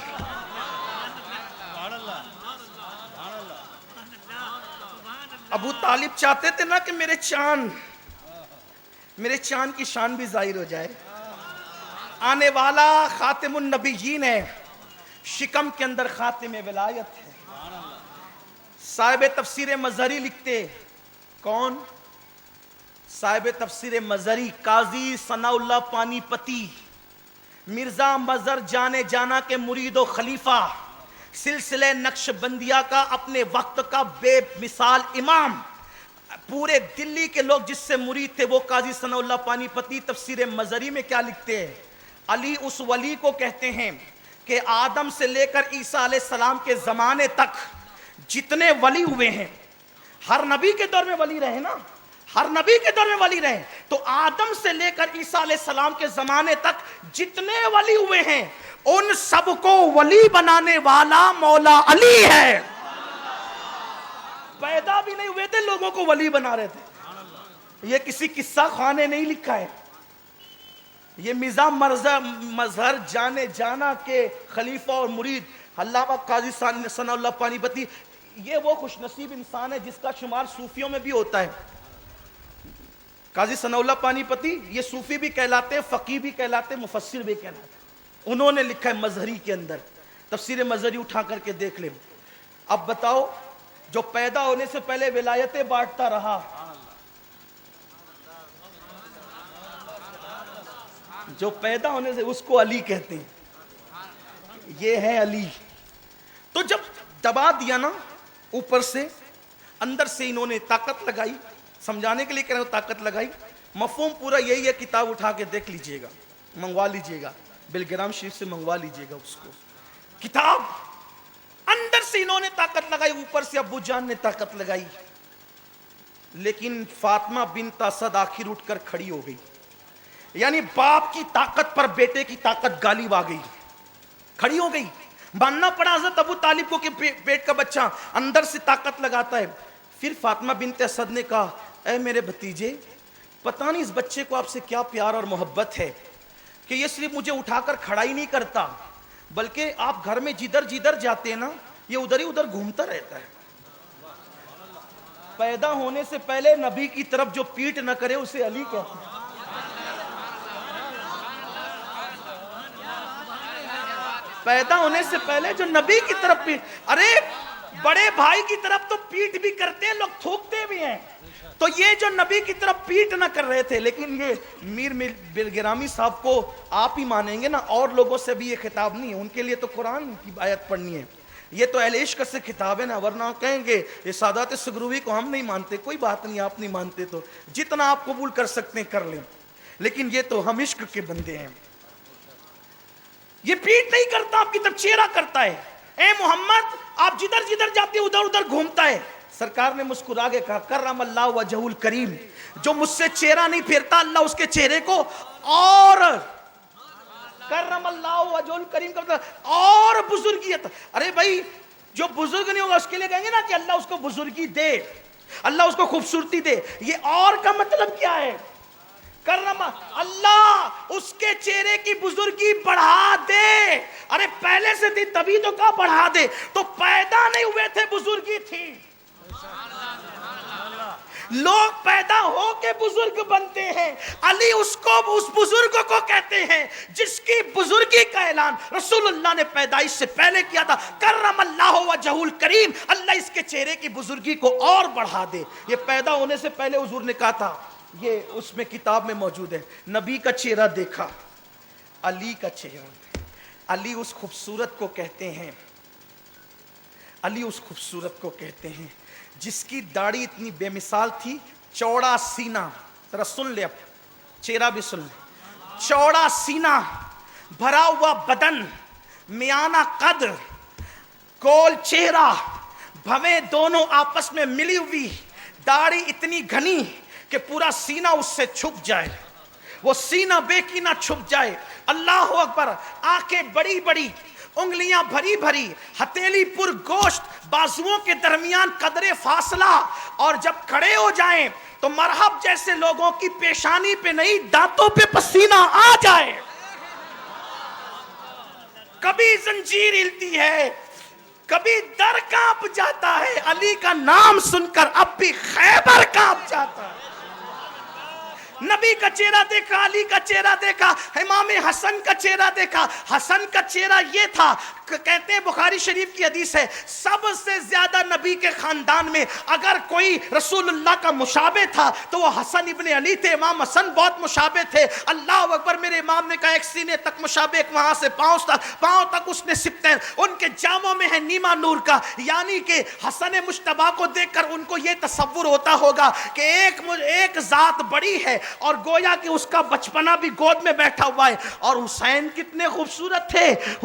ابو طالب چاہتے تھے نا کہ میرے چاند کی شان بھی ظاہر ہو جائے، آنے والا خاتم النبیین ہے، شکم کے اندر خاتم ولایت ہے۔ صاحب تفسیر مظہری لکھتے، کون؟ صاحب تفسیر مظہری قاضی ثناء اللہ پانی پتی، مرزا مظہر جانے جانا کے مرید و خلیفہ، سلسلہ نقش بندیہ کا اپنے وقت کا بے مثال امام، پورے دلی کے لوگ جس سے مرید تھے وہ قاضی ثناء اللہ پانی پتی تفسیر مظہری میں کیا لکھتے ہیں؟ علی اس ولی کو کہتے ہیں کہ آدم سے لے کر عیسیٰ علیہ السلام کے زمانے تک جتنے ولی ہوئے ہیں ہر نبی کے دور میں ولی رہے نا، ہر نبی کے دور میں ولی رہے. تو آدم سے لے کر عیسیٰ علیہ السلام کے زمانے تک جتنے ولی ہوئے ہیں ان سب کو ولی بنانے والا مولا علی ہے. پیدا بھی نہیں ہوئے تھے لوگوں کو ولی بنا رہے تھے. یہ کسی قصہ خواہ نے نہیں لکھا ہے، یہ مرزا مظہر جانے جانا کے خلیفہ اور مرید علامہ قاضی ثناء اللہ پانی پتی، یہ وہ خوش نصیب انسان ہے جس کا شمار صوفیوں میں بھی ہوتا ہے. قاضی ثناء اللہ پانی پتی یہ صوفی بھی کہلاتے ہیں، فقیہ بھی کہلاتے ہیں، مفسر بھی کہلاتے ہیں. انہوں نے لکھا ہے مظہری کے اندر، تفسیر مظہری اٹھا کر کے دیکھ لیں. اب بتاؤ جو پیدا ہونے سے پہلے ولایتیں بانٹتا رہا، جو پیدا ہونے سے اس کو علی کہتے ہیں، یہ ہے علی. تو جب دبا دیا نا اوپر سے، اندر سے انہوں نے طاقت لگائی، سمجھانے کے لیے کہہ رہے ہوں طاقت لگائی. مفہوم پورا یہی ہے، کتاب اٹھا کے دیکھ لیجئے گا، منگوا لیجئے گا، بلگرام شریف سے منگوا لیجئے گا اس کو. کتاب اندر سے انہوں نے طاقت لگائی، اوپر سے ابو جان نے طاقت لگائی. لیکن فاطمہ بنت اسد آخر اٹھ کر کھڑی ہو گئی. یعنی باپ کی طاقت پر بیٹے کی طاقت غالب آ گئی، کھڑی ہو گئی. ماننا پڑا حضرت ابو طالب کو کہ پیٹ کا بچہ اندر سے طاقت لگاتا ہے. پھر فاطمہ بنت اسد نے کہا اے میرے بھتیجے، پتہ نہیں اس بچے کو آپ سے کیا پیار اور محبت ہے کہ یہ صرف مجھے اٹھا کر کھڑا ہی نہیں کرتا، بلکہ آپ گھر میں جدھر جدھر جاتے ہیں نا یہ ادھر ہی ادھر گھومتا رہتا ہے. پیدا ہونے سے پہلے نبی کی طرف جو پیٹ نہ کرے اسے علی کہتے ہیں. پیدا ہونے سے پہلے جو نبی کی طرف پیٹ، ارے بڑے بھائی کی طرف تو پیٹ بھی کرتے ہیں لوگ، تھوکتے بھی ہیں. تو یہ جو نبی کی طرف پیٹ نہ کر رہے تھے، لیکن یہ میر بلگرامی صاحب کو آپ ہی مانیں گے نا، اور لوگوں سے بھی یہ خطاب نہیں ہے. ان کے لیے تو قرآن کی آیت پڑھنی ہے، یہ تو اہل عشق سے خطاب ہے نا، ورنہ کہیں گے یہ سادات سگروی کو ہم نہیں مانتے. کوئی بات نہیں، آپ نہیں مانتے تو جتنا آپ قبول کر سکتے ہیں کر لیں، لیکن یہ تو ہم عشق کے بندے ہیں. یہ پیٹ نہیں کرتا، آپ کی طرف چہرہ کرتا ہے. اے محمد آپ جدھر جدھر جاتے ادھر ادھر گھومتا ہے. سرکار نے مسکرا کے کہا کرم اللہ وجہ الکریم، جو مجھ سے چہرہ نہیں پھیرتا اللہ اس کے چہرے کو اور کرم اللہ وجہ الکریم کا مطلب اور بزرگیت. ارے بھائی جو بزرگ نہیں ہوگا اس کے لیے کہیں گے نا کہ اللہ اس کو بزرگی دے، اللہ اس کو خوبصورتی دے. یہ اور کا مطلب کیا ہے؟ کرم اللہ اس کے چہرے کی بزرگی بڑھا دے. ارے پہلے سے تھی تبھی تو کہا بڑھا دے. تو پیدا نہیں ہوئے تھے بزرگی تھی. لوگ پیدا ہو کے بزرگ بنتے ہیں. علی اس بزرگ کو کہتے ہیں جس کی بزرگی کا اعلان رسول اللہ نے پیدائش سے پہلے کیا تھا. کرم اللہ وجہ الکریم، اللہ اس کے چہرے کی بزرگی کو اور بڑھا دے. یہ پیدا ہونے سے پہلے حضور نے کہا تھا، یہ اس میں کتاب میں موجود ہے. نبی کا چہرہ دیکھا، علی کا چہرہ. علی اس خوبصورت کو کہتے ہیں، علی اس خوبصورت کو کہتے ہیں جس کی داڑھی اتنی بے مثال تھی، چوڑا سینہ. ذرا سن لے، اب چہرہ بھی سن لے. چوڑا سینہ، بھرا ہوا بدن، میانہ قد، گول چہرہ، بھویں دونوں آپس میں ملی ہوئی، داڑھی اتنی گھنی کہ پورا سینہ اس سے چھپ جائے، وہ سینہ بے کینہ چھپ جائے. اللہ اکبر. آنکھیں بڑی بڑی، انگلیاں بھری بھری، ہتھیلی پر گوشت، بازوؤں کے درمیان قدرے فاصلہ، اور جب کھڑے ہو جائیں تو مرحب جیسے لوگوں کی پیشانی پہ نہیں دانتوں پہ پسینہ آ جائے. کبھی زنجیر ہلتی ہے، کبھی در کانپ جاتا ہے. علی کا نام سن کر اب بھی خیبر کانپ جاتا ہے. نبی کا چہرہ دیکھا، علی کا چہرہ دیکھا، امام حسن کا چہرہ دیکھا. حسن کا چہرہ یہ تھا، کہتے ہیں بخاری شریف کی حدیث ہے، سب سے زیادہ نبی کے خاندان میں اگر کوئی رسول اللہ کا مشابہ تھا تو وہ حسن ابن علی تھے. امام حسن بہت مشابہ تھے. اللہ اکبر. میرے امام نے کہا ایک سینے تک مشابہ، ایک وہاں سے پاؤں تک اس نے سبتین. ان کے جاموں میں ہے نیما نور کا، یعنی کہ حسن مجتبیٰ کو دیکھ کر ان کو یہ تصور ہوتا ہوگا کہ ایک ذات بڑی ہے اور گویا کہ اس کا بچپنا بھی گود میں بیٹھا ہوا ہے. اور حسین کتنے خوبصورت تھے،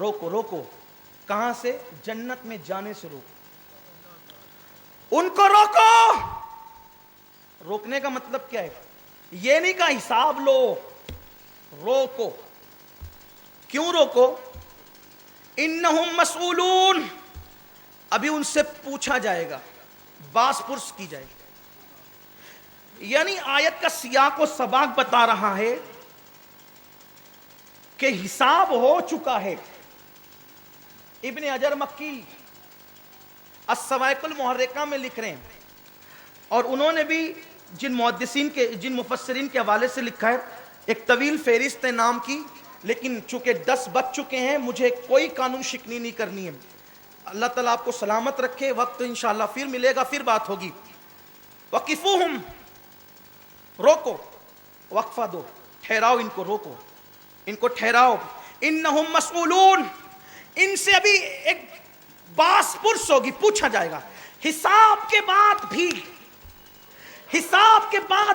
روکو روکو. کہاں سے؟ جنت میں جانے سے روکو. ان کو روکو. روکنے کا مطلب کیا ہے؟ یہ نہیں کہا حساب لو، روکو. کیوں روکو؟ انہم مسئولون، ابھی ان سے پوچھا جائے گا، باس پرس کی جائے گی. یعنی آیت کا سیاق و سباق بتا رہا ہے کہ حساب ہو چکا ہے. ابن حجر مکی الصواعق المحرقہ میں لکھ رہے ہیں، اور انہوں نے بھی جن مفسرین کے حوالے سے لکھا ہے، ایک طویل فہرست ہے نام کی، لیکن چونکہ 10 بج چکے ہیں، مجھے کوئی قانون شکنی نہیں کرنی ہے. اللہ تعالیٰ آپ کو سلامت رکھے. وقت انشاءاللہ پھر ملے گا، پھر بات ہوگی. وقفوہم، روکو، وقفہ دو، ٹھہراؤ ان کو، روکو ان کو، ٹھہراؤ. انہم مسئولون، ان سے ابھی ایک باس پرس ہوگی، پوچھا جائے گا. حساب کے بعد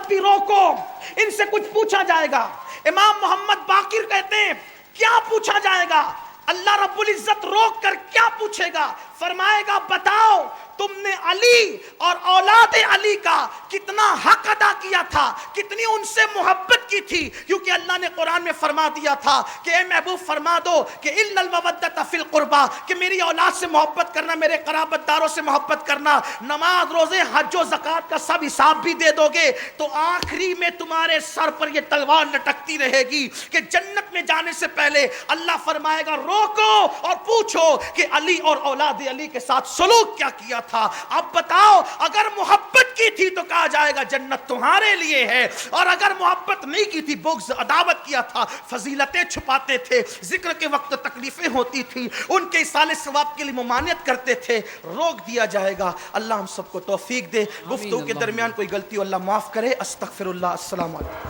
بھی روکو، ان سے کچھ پوچھا جائے گا. امام محمد باقر کہتے ہیں کیا پوچھا جائے گا؟ اللہ رب العزت روک کر کیا پوچھے گا؟ فرمائے گا بتاؤ تم نے علی اور اولاد علی کا کتنا حق ادا کیا تھا، کتنی ان سے محبت کی تھی. کیونکہ اللہ نے قرآن میں فرما دیا تھا کہ اے محبوب فرما دو کہ الا المودۃ فی القربى، کہ میری اولاد سے محبت کرنا، میرے قرابت داروں سے محبت کرنا. نماز، روزے، حج و زکوٰۃ کا سب حساب بھی دے دو گے تو آخری میں تمہارے سر پر یہ تلوار لٹکتی رہے گی کہ جنت میں جانے سے پہلے اللہ فرمائے گا روکو اور پوچھو کہ علی اور اولاد علی کے ساتھ سلوک کیا کیا تھا. اب بتاؤ، اگر محبت کی تھی تو کہا جائے گا جنت تمہارے لیے ہے، اور اگر محبت نہیں کی تھی، بغض، عداوت کیا تھا، فضیلتیں چھپاتے تھے، ذکر کے وقت تکلیفیں ہوتی تھی، ان کے ایصال ثواب کے لیے ممانعت کرتے تھے، روک دیا جائے گا. اللہ ہم سب کو توفیق دے. گفتگو کے درمیان کوئی غلطی ہو اللہ معاف کرے. استغفر اللہ. السلام علیکم.